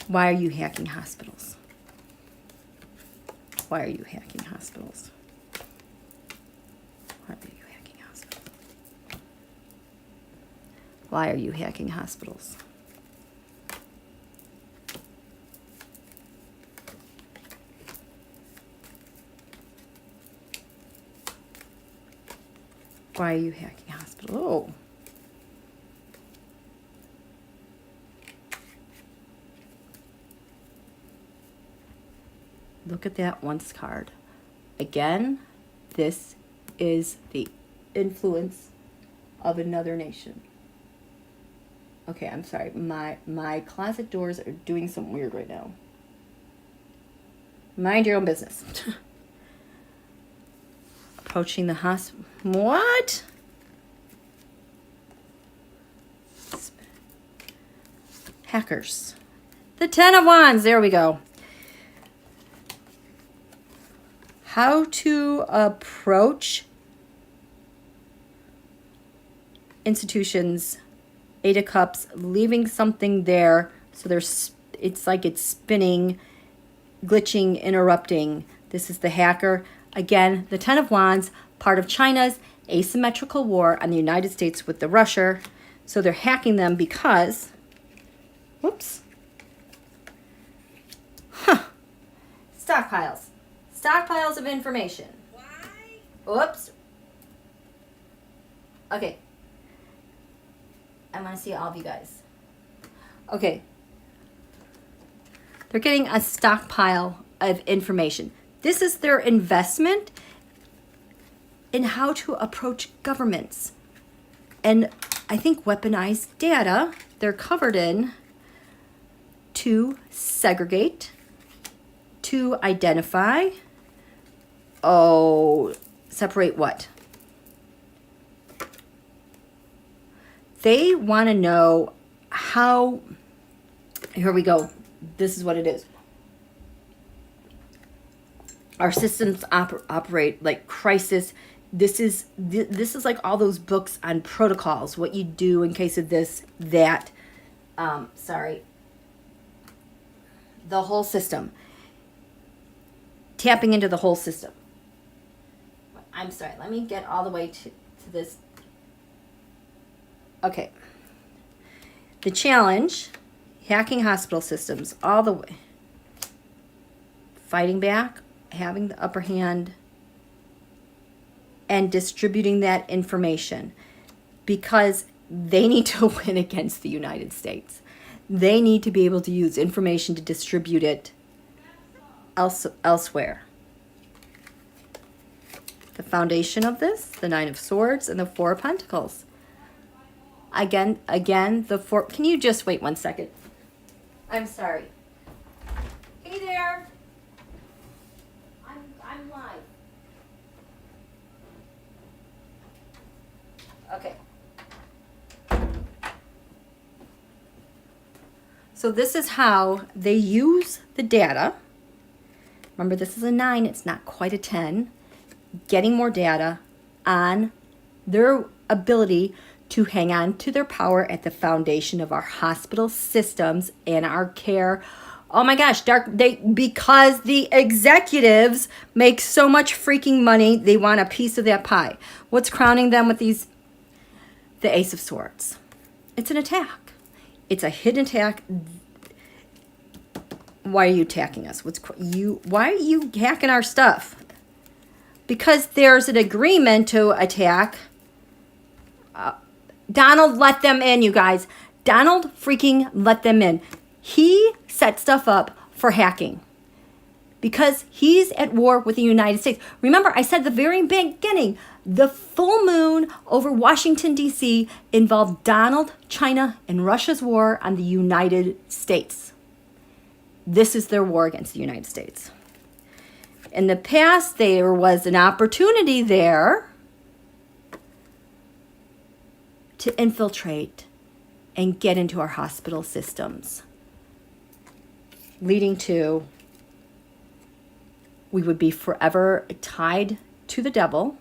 S1: Why are you hacking hospitals? Why are you hacking hospitals? Why are you hacking hospitals? Why are you hacking hospitals? Why are you hacking hospital? Oh. Look at that once card. Again, this is the influence of another nation. Okay, I'm sorry. My closet doors are doing something weird right now. Mind your own business. Approaching the hospital. What? Hackers. The Ten of Wands. There we go. How to approach institutions. Eight of Cups. Leaving something there. So it's like it's spinning, glitching, interrupting. This is the hacker. Again, the Ten of Wands, part of China's asymmetrical war on the United States with the Russia. So they're hacking them because, whoops. Huh. Stockpiles. Stockpiles of information. Why? Oops. Okay. I want to see all of you guys. Okay. They're getting a stockpile of information. This is their investment in how to approach governments. And I think weaponized data, they're covered in to segregate, to identify. Oh, separate what? They want to know how, here we go. This is what it is. Our systems operate like crisis. This is like all those books on protocols, what you do in case of this, that. Sorry. The whole system. Tapping into the whole system. I'm sorry. Let me get all the way to this. Okay. The challenge, hacking hospital systems all the way. Fighting back. Having the upper hand and distributing that information. because they need to win against the United States. They need to be able to use information to distribute it elsewhere. The foundation of this, the Nine of Swords and the Four of Pentacles. Again, the four. Can you just wait 1 second? I'm sorry. Hey there. I'm live. Okay. So this is how they use the data. Remember, this is a 9. It's not quite a 10. Getting more data on their ability to hang on to their power at the foundation of our hospital systems and our care. Oh my gosh, because the executives make so much freaking money, they want a piece of that pie. What's crowning them with these? The Ace of Swords. It's an attack. It's a hidden attack. Why are you attacking us? Why are you hacking our stuff? Because there's an agreement to attack. Donald let them in, you guys. Donald freaking let them in. He set stuff up for hacking because he's at war with the United States. Remember, I said at the very beginning, the full moon over Washington, D.C. involved Donald, China, and Russia's war on the United States. This is their war against the United States. In the past, there was an opportunity there to infiltrate and get into our hospital systems, leading to we would be forever tied to the devil,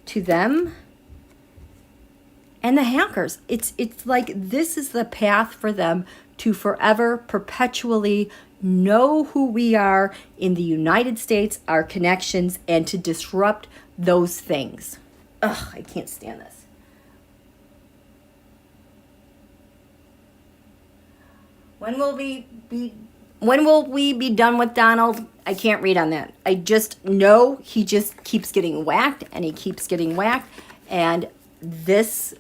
S1: to them, and the hackers. It's like this is the path for them to forever, perpetually know who we are in the United States, our connections, and to disrupt those things. Ugh, I can't stand this. When will we be done with Donald? I can't read on that. I just know he just keeps getting whacked and he keeps getting whacked. And these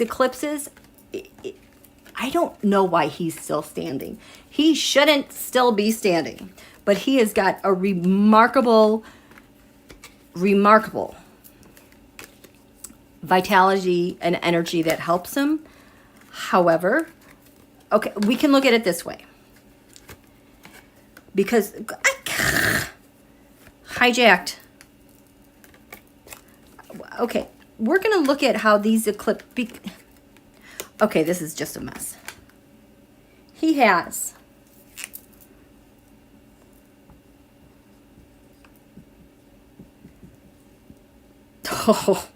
S1: eclipses, I don't know why he's still standing. He shouldn't still be standing, but he has got a remarkable vitality and energy that helps him. However, okay, we can look at it this way. Because hijacked. Okay, we're going to look at how these okay, this is just a mess. He has oh.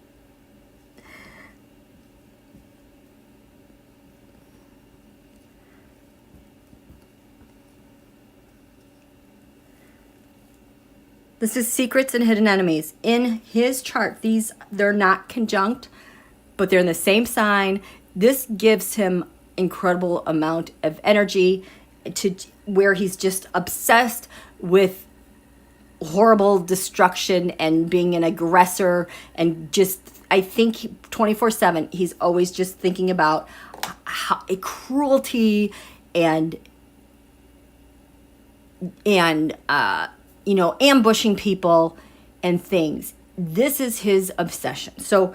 S1: This is secrets and hidden enemies. In his chart, they're not conjunct, but they're in the same sign. This gives him incredible amount of energy to where he's just obsessed with horrible destruction and being an aggressor, and just I think 24/7 he's always just thinking about cruelty and ambushing people and things. This is his obsession. So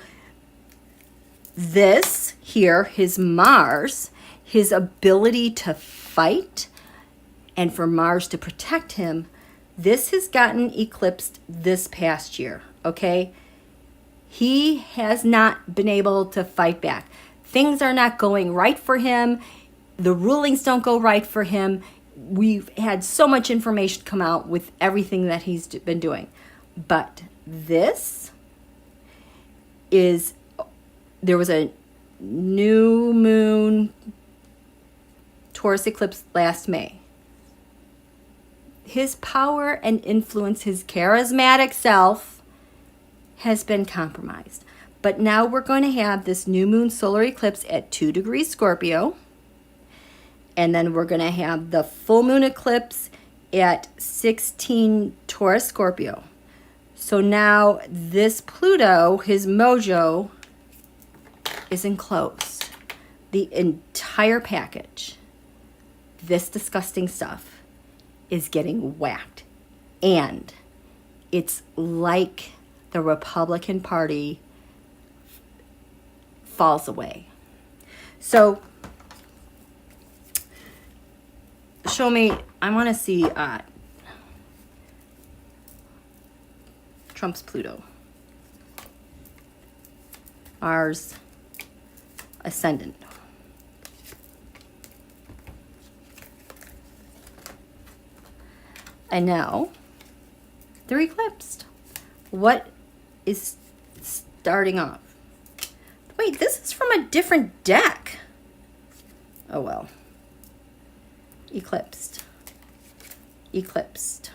S1: this here, his Mars, his ability to fight and for Mars to protect him, this has gotten eclipsed this past year, okay? He has not been able to fight back. Things are not going right for him. The rulings don't go right for him. We've had so much information come out with everything that he's been doing. But this is, there was a new moon Taurus eclipse last May. His power and influence, his charismatic self, has been compromised. But now we're going to have this new moon solar eclipse at 2 degrees Scorpio. And then we're going to have the full moon eclipse at 16 Taurus Scorpio. So now this Pluto, his mojo, is enclosed. The entire package, this disgusting stuff, is getting whacked. And it's like the Republican Party falls away. So, show me, I want to see Trump's Pluto. Mars ascendant. And now they're eclipsed. What is starting off? Wait, this is from a different deck. Oh well. Eclipsed. Eclipsed.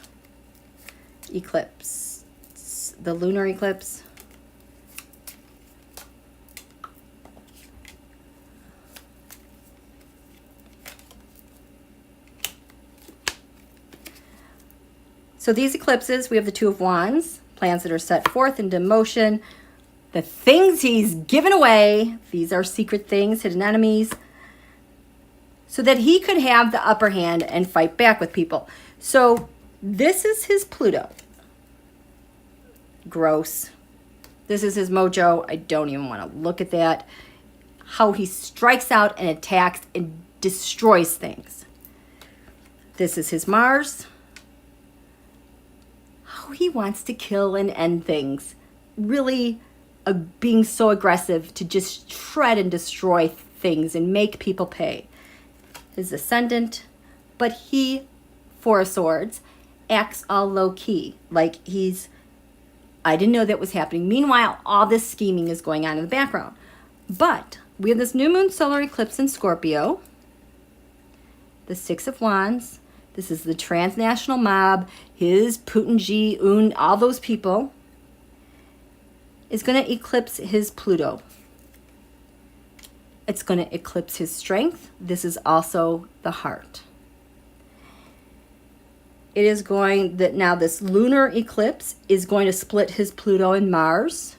S1: Eclipse. The lunar eclipse. So these eclipses, we have the Two of Wands, plans that are set forth into motion. The things he's given away, these are secret things, hidden enemies, so that he could have the upper hand and fight back with people. So this is his Pluto. Gross. This is his mojo. I don't even want to look at that. How he strikes out and attacks and destroys things. This is his Mars. How he wants to kill and end things. Really being so aggressive to just shred and destroy things and make people pay. His ascendant, but he, Four of Swords, acts all low-key. Like he's, I didn't know that was happening. Meanwhile, all this scheming is going on in the background. But we have this new moon solar eclipse in Scorpio. The Six of Wands. This is the transnational mob. His Putin, G, Un, all those people is going to eclipse his Pluto. It's going to eclipse his strength. This is also the heart. It is going that now this lunar eclipse is going to split his Pluto and Mars.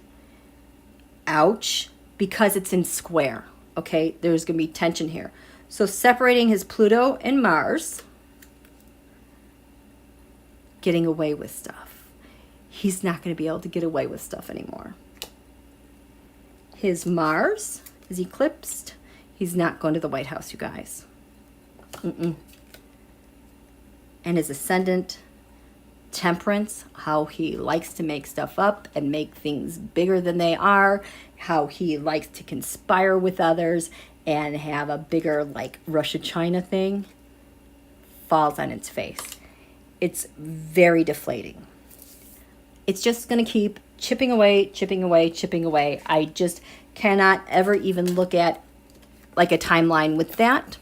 S1: Ouch, because it's in square. Okay, there's going to be tension here. So separating his Pluto and Mars, getting away with stuff. He's not going to be able to get away with stuff anymore. His Mars is eclipsed. He's not going to the White House, you guys. And his ascendant, Temperance, how he likes to make stuff up and make things bigger than they are, how he likes to conspire with others and have a bigger, like, Russia-China thing, falls on its face. It's very deflating. It's just going to keep chipping away, chipping away, chipping away. I just cannot ever even look at like a timeline with that.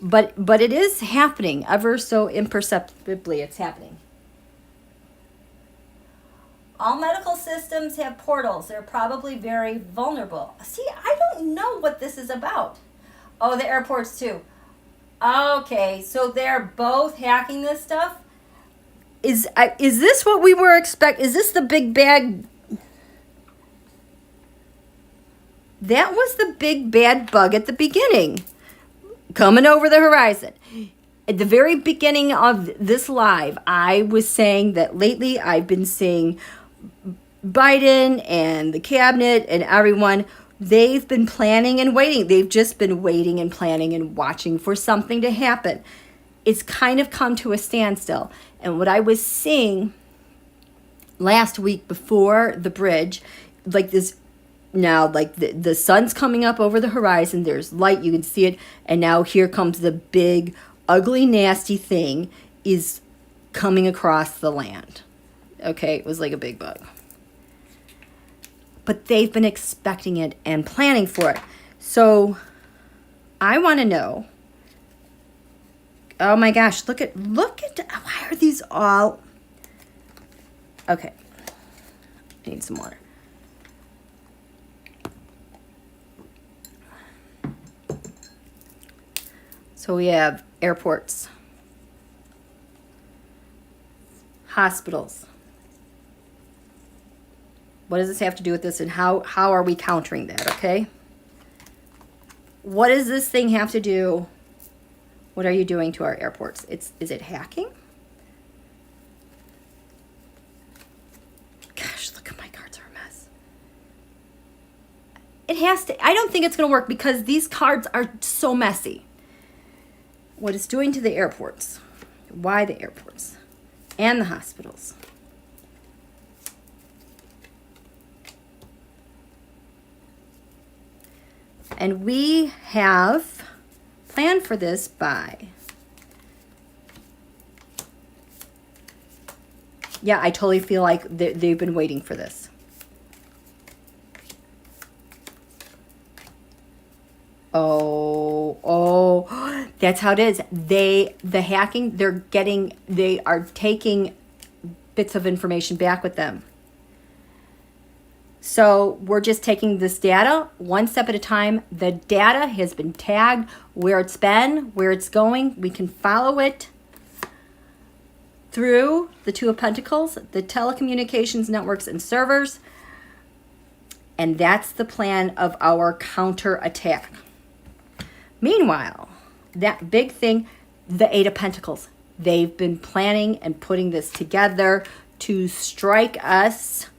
S1: But it is happening ever so imperceptibly. It's happening. All medical systems have portals. They're probably very vulnerable. See, I don't know what this is about. Oh, the airports too. Okay, so they're both hacking this stuff. Is this what we were expecting? Is this the big bad? That was the big bad bug at the beginning, coming over the horizon. At the very beginning of this live, I was saying that lately I've been seeing Biden and the cabinet and everyone, they've been planning and waiting. They've just been waiting and planning and watching for something to happen. It's kind of come to a standstill. And what I was seeing last week before the bridge, like this, now like the sun's coming up over the horizon, there's light, you can see it, and now here comes the big, ugly, nasty thing is coming across the land. Okay, it was like a big bug. But they've been expecting it and planning for it. So I want to know, oh my gosh, look at, why are these all, okay, I need some water. So we have airports, hospitals. What does this have to do with this, and how are we countering that, okay? What does this thing have to do? What are you doing to our airports? Is it hacking? Gosh, look at my cards are a mess. It has to. I don't think it's going to work because these cards are so messy. What it's doing to the airports. Why the airports and the hospitals. And we have planned for this by, yeah, I totally feel like they've been waiting for this. Oh, that's how it is. The hacking, they are taking bits of information back with them. So we're just taking this data one step at a time. The data has been tagged, where it's been, where it's going. We can follow it through the Two of Pentacles, the telecommunications networks and servers. And that's the plan of our counterattack. Meanwhile, that big thing, the Eight of Pentacles. They've been planning and putting this together to strike us.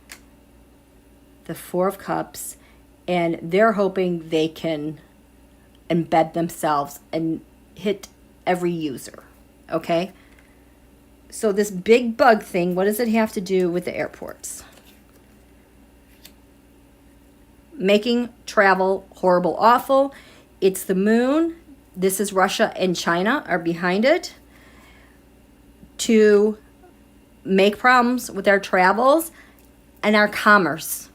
S1: The Four of Cups, and they're hoping they can embed themselves and hit every user, okay? So this big bug thing, what does it have to do with the airports? Making travel horrible, awful. It's the moon. This is Russia and China are behind it to make problems with our travels and our commerce.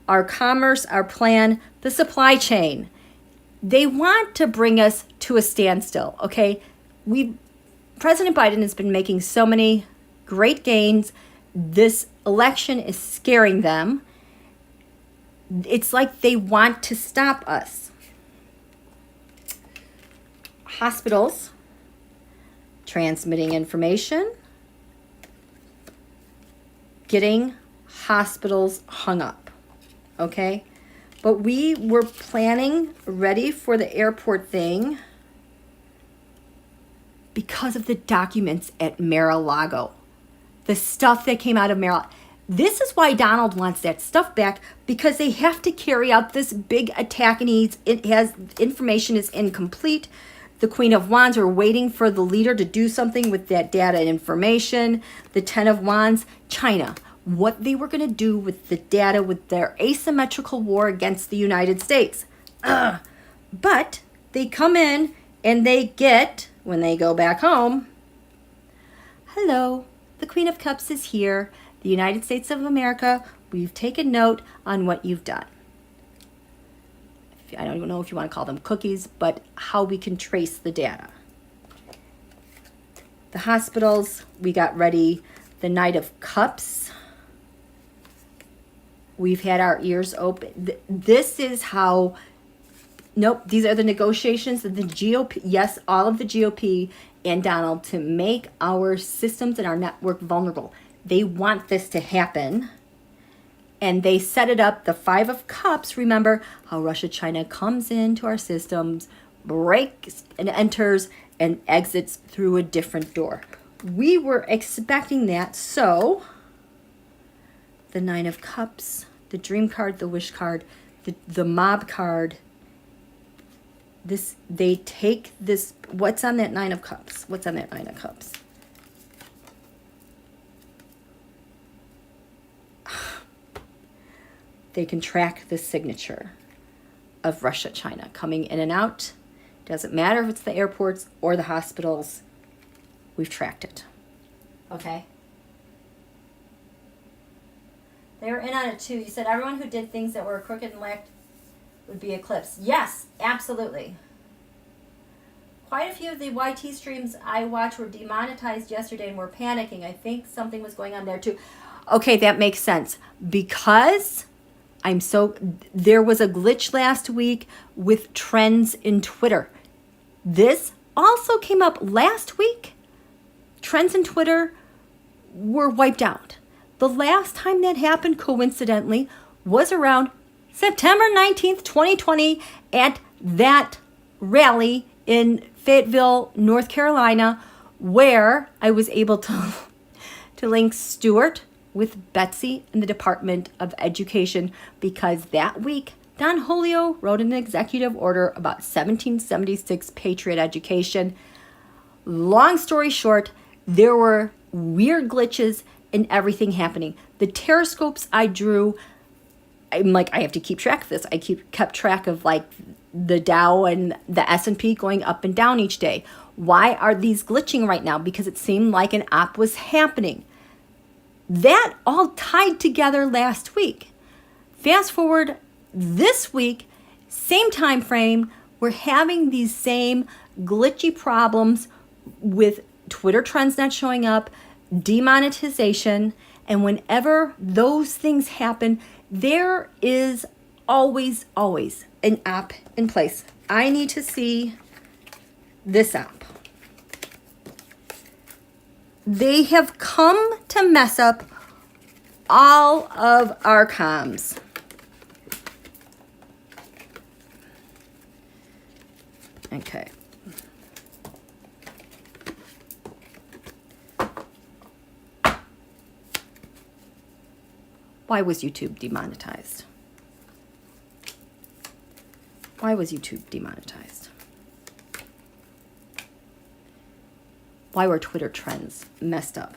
S1: Our commerce, our plan, the supply chain. They want to bring us to a standstill, okay? President Biden has been making so many great gains. This election is scaring them. It's like they want to stop us. Hospitals, transmitting information, getting hospitals hung up. Okay, but we were planning ready for the airport thing because of the documents at Mar-a-Lago, the stuff that came out of Mar-a-Lago. This is why Donald wants that stuff back, because they have to carry out this big attack, and information is incomplete. The Queen of Wands are waiting for the leader to do something with that data and information. The Ten of Wands, China. What they were going to do with the data with their asymmetrical war against the United States. But they come in and they get, when they go back home, hello, the Queen of Cups is here. The United States of America, we've taken note on what you've done. I don't even know if you want to call them cookies, but how we can trace the data. The hospitals, we got ready. The Knight of Cups. We've had our ears open. This is how, nope, these are the negotiations of the GOP, yes, all of the GOP and Donald, to make our systems and our network vulnerable. They want this to happen. And they set it up, the Five of Cups, remember how Russia, China comes into our systems, breaks and enters and exits through a different door. We were expecting that, so the Nine of Cups, the Dream card, the Wish card, the Mob card. They take this. What's on that Nine of Cups? What's on that Nine of Cups? They can track the signature of Russia, China coming in and out. Doesn't matter if it's the airports or the hospitals. We've tracked it. Okay. They were in on it too. You said everyone who did things that were crooked and lacked would be eclipsed. Yes, absolutely. Quite a few of the YT streams I watched were demonetized yesterday and were panicking. I think something was going on there too. Okay, that makes sense. Because there was a glitch last week with trends in Twitter. This also came up last week. Trends in Twitter were wiped out. The last time that happened, coincidentally, was around September 19th, 2020 at that rally in Fayetteville, North Carolina, where I was able to link Stuart with Betsy in the Department of Education, because that week Don Julio wrote an executive order about 1776 Patriot education. Long story short, there were weird glitches and everything happening. The tarotscopes I drew, I'm like, I have to keep track of this. I kept track of like the Dow and the S&P going up and down each day. Why are these glitching right now? Because it seemed like an op was happening. That all tied together last week. Fast forward this week, same time frame, we're having these same glitchy problems with Twitter trends not showing up, demonetization, and whenever those things happen, there is always an app in place. I need to see this app. They have come to mess up all of our comms. Okay. Why was YouTube demonetized? Why was YouTube demonetized? Why were Twitter trends messed up?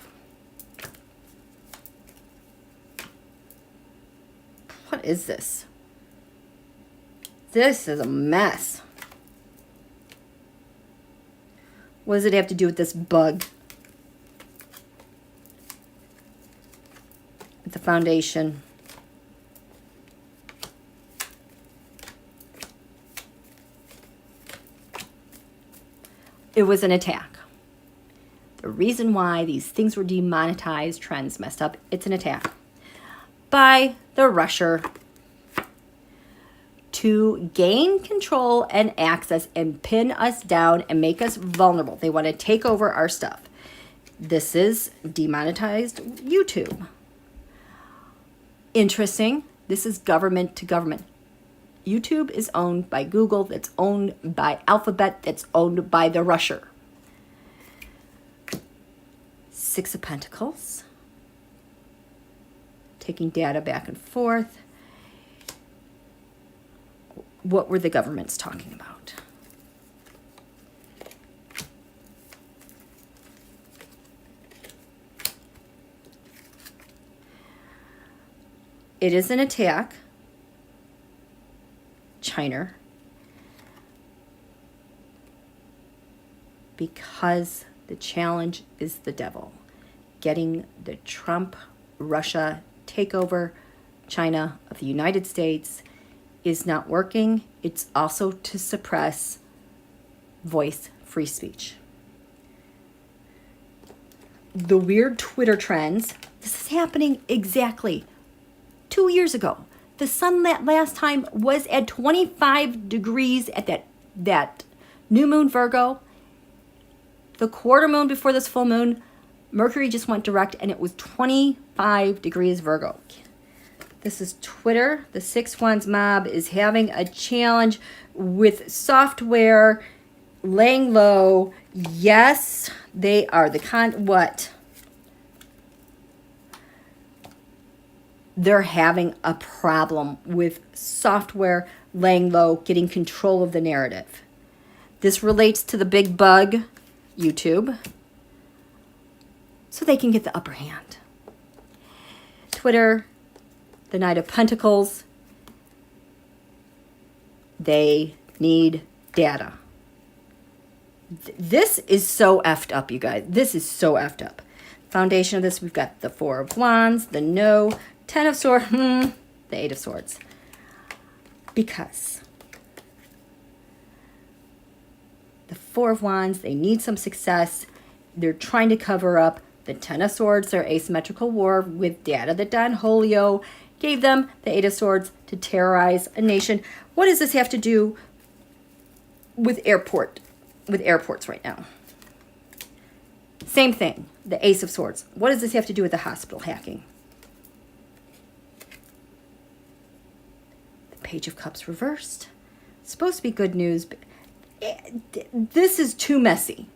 S1: What is this? This is a mess. What does it have to do with this bug? At the foundation. It was an attack. The reason why these things were demonetized, trends messed up, it's an attack by the Russia to gain control and access and pin us down and make us vulnerable. They want to take over our stuff. This is demonetized YouTube. Interesting. This is government to government. YouTube is owned by Google, that's owned by Alphabet, that's owned by the Russia. Six of Pentacles. Taking data back and forth. What were the governments talking about? It is an attack. China. Because the challenge is the devil. Getting the Trump, Russia takeover, China of the United States is not working. It's also to suppress voice, free speech. The weird Twitter trends, this is happening exactly 2 years ago. The sun that last time was at 25 degrees at that new moon Virgo. The quarter moon before this full moon, Mercury just went direct and it was 25 degrees Virgo. This is Twitter. The 6 Wands mob is having a challenge with software laying low. Yes, they are. What? They're having a problem with software laying low, getting control of the narrative. This relates to the big bug, YouTube, so they can get the upper hand. Twitter, the Knight of Pentacles, they need data. This is so effed up, you guys. This is so effed up. Foundation of this, we've got the 4 of Wands, the No, 10 of Swords, the 8 of Swords. Because the 4 of Wands, they need some success. They're trying to cover up the 10 of Swords, their asymmetrical war with data that Don Julio gave them, the 8 of Swords, to terrorize a nation. What does this have to do with airports right now? Same thing, the Ace of Swords. What does this have to do with the hospital hacking? The Page of Cups reversed. It's supposed to be good news, but This is too messy.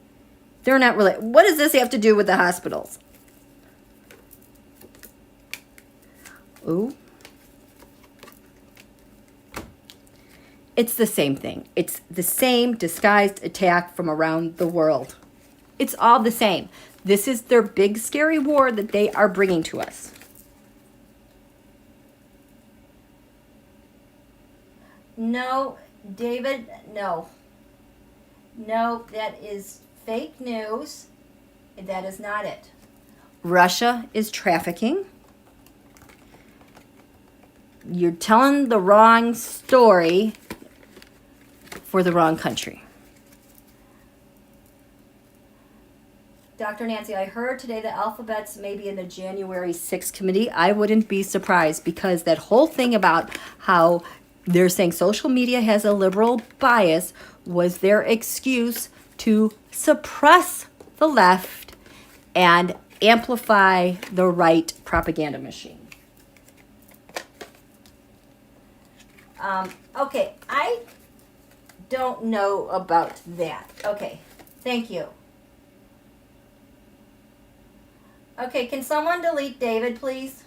S1: They're not really. What does this have to do with the hospitals? Ooh. It's the same thing. It's the same disguised attack from around the world. It's all the same. This is their big scary war that they are bringing to us. No, David, no. No, that is fake news. That is not it. Russia is trafficking. You're telling the wrong story for the wrong country. Dr. Nancy, I heard today the alphabets may be in the January 6th committee. I wouldn't be surprised, because that whole thing about how they're saying social media has a liberal bias was their excuse to suppress the left and amplify the right propaganda machine. Okay, I don't know about that. Okay, thank you. Okay, can someone delete David, please?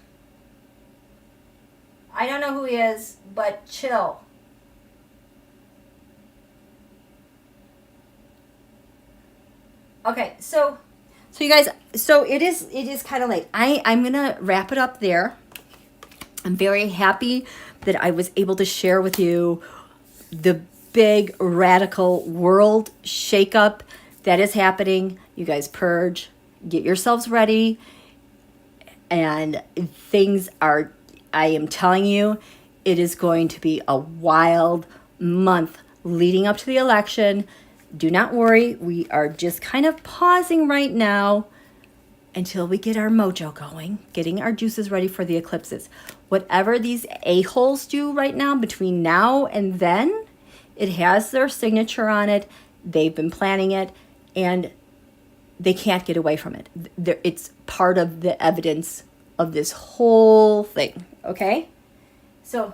S1: I don't know who he is, but chill. Okay, so you guys, so it is kind of late. I'm gonna wrap it up there. I'm very happy that I was able to share with you the big radical world shakeup that is happening. You guys purge, get yourselves ready, and things are, I am telling you, it is going to be a wild month leading up to the election. Do not worry. We are just kind of pausing right now until we get our mojo going, getting our juices ready for the eclipses. Whatever these a-holes do right now, between now and then, it has their signature on it. They've been planning it, and they can't get away from it. It's part of the evidence of this whole thing, okay? So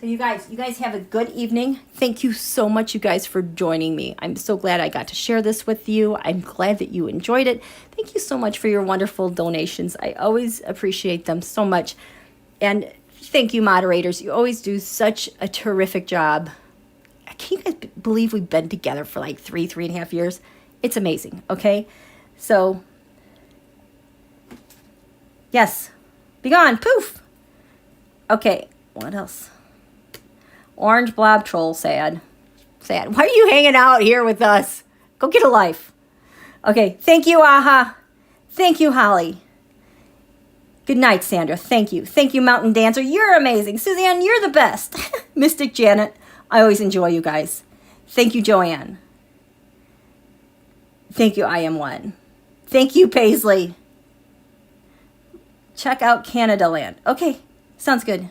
S1: you guys have a good evening. Thank you so much, you guys, for joining me. I'm so glad I got to share this with you. I'm glad that you enjoyed it. Thank you so much for your wonderful donations. I always appreciate them so much. And thank you, moderators. You always do such a terrific job. Can you guys believe we've been together for like 3.5 years? It's amazing, okay? So, yes. Be gone. Poof. Okay, what else? Orange blob troll, sad. Sad. Why are you hanging out here with us? Go get a life. Okay, thank you, Aha. Thank you, Holly. Good night, Sandra. Thank you. Thank you, Mountain Dancer. You're amazing. Suzanne, you're the best. Mystic Janet, I always enjoy you guys. Thank you, Joanne. Thank you, I Am One. Thank you, Paisley. Check out Canada Land. Okay, sounds good.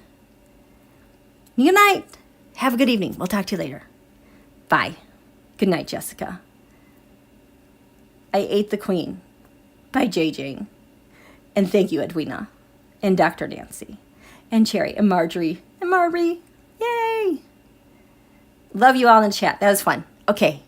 S1: Good night. Have a good evening. We'll talk to you later. Bye. Good night, Jessica. I Ate the Queen by JJ. And thank you, Edwina. And Dr. Nancy. And Cherry. And Marjorie. And Marby. Yay. Love you all in the chat. That was fun. Okay.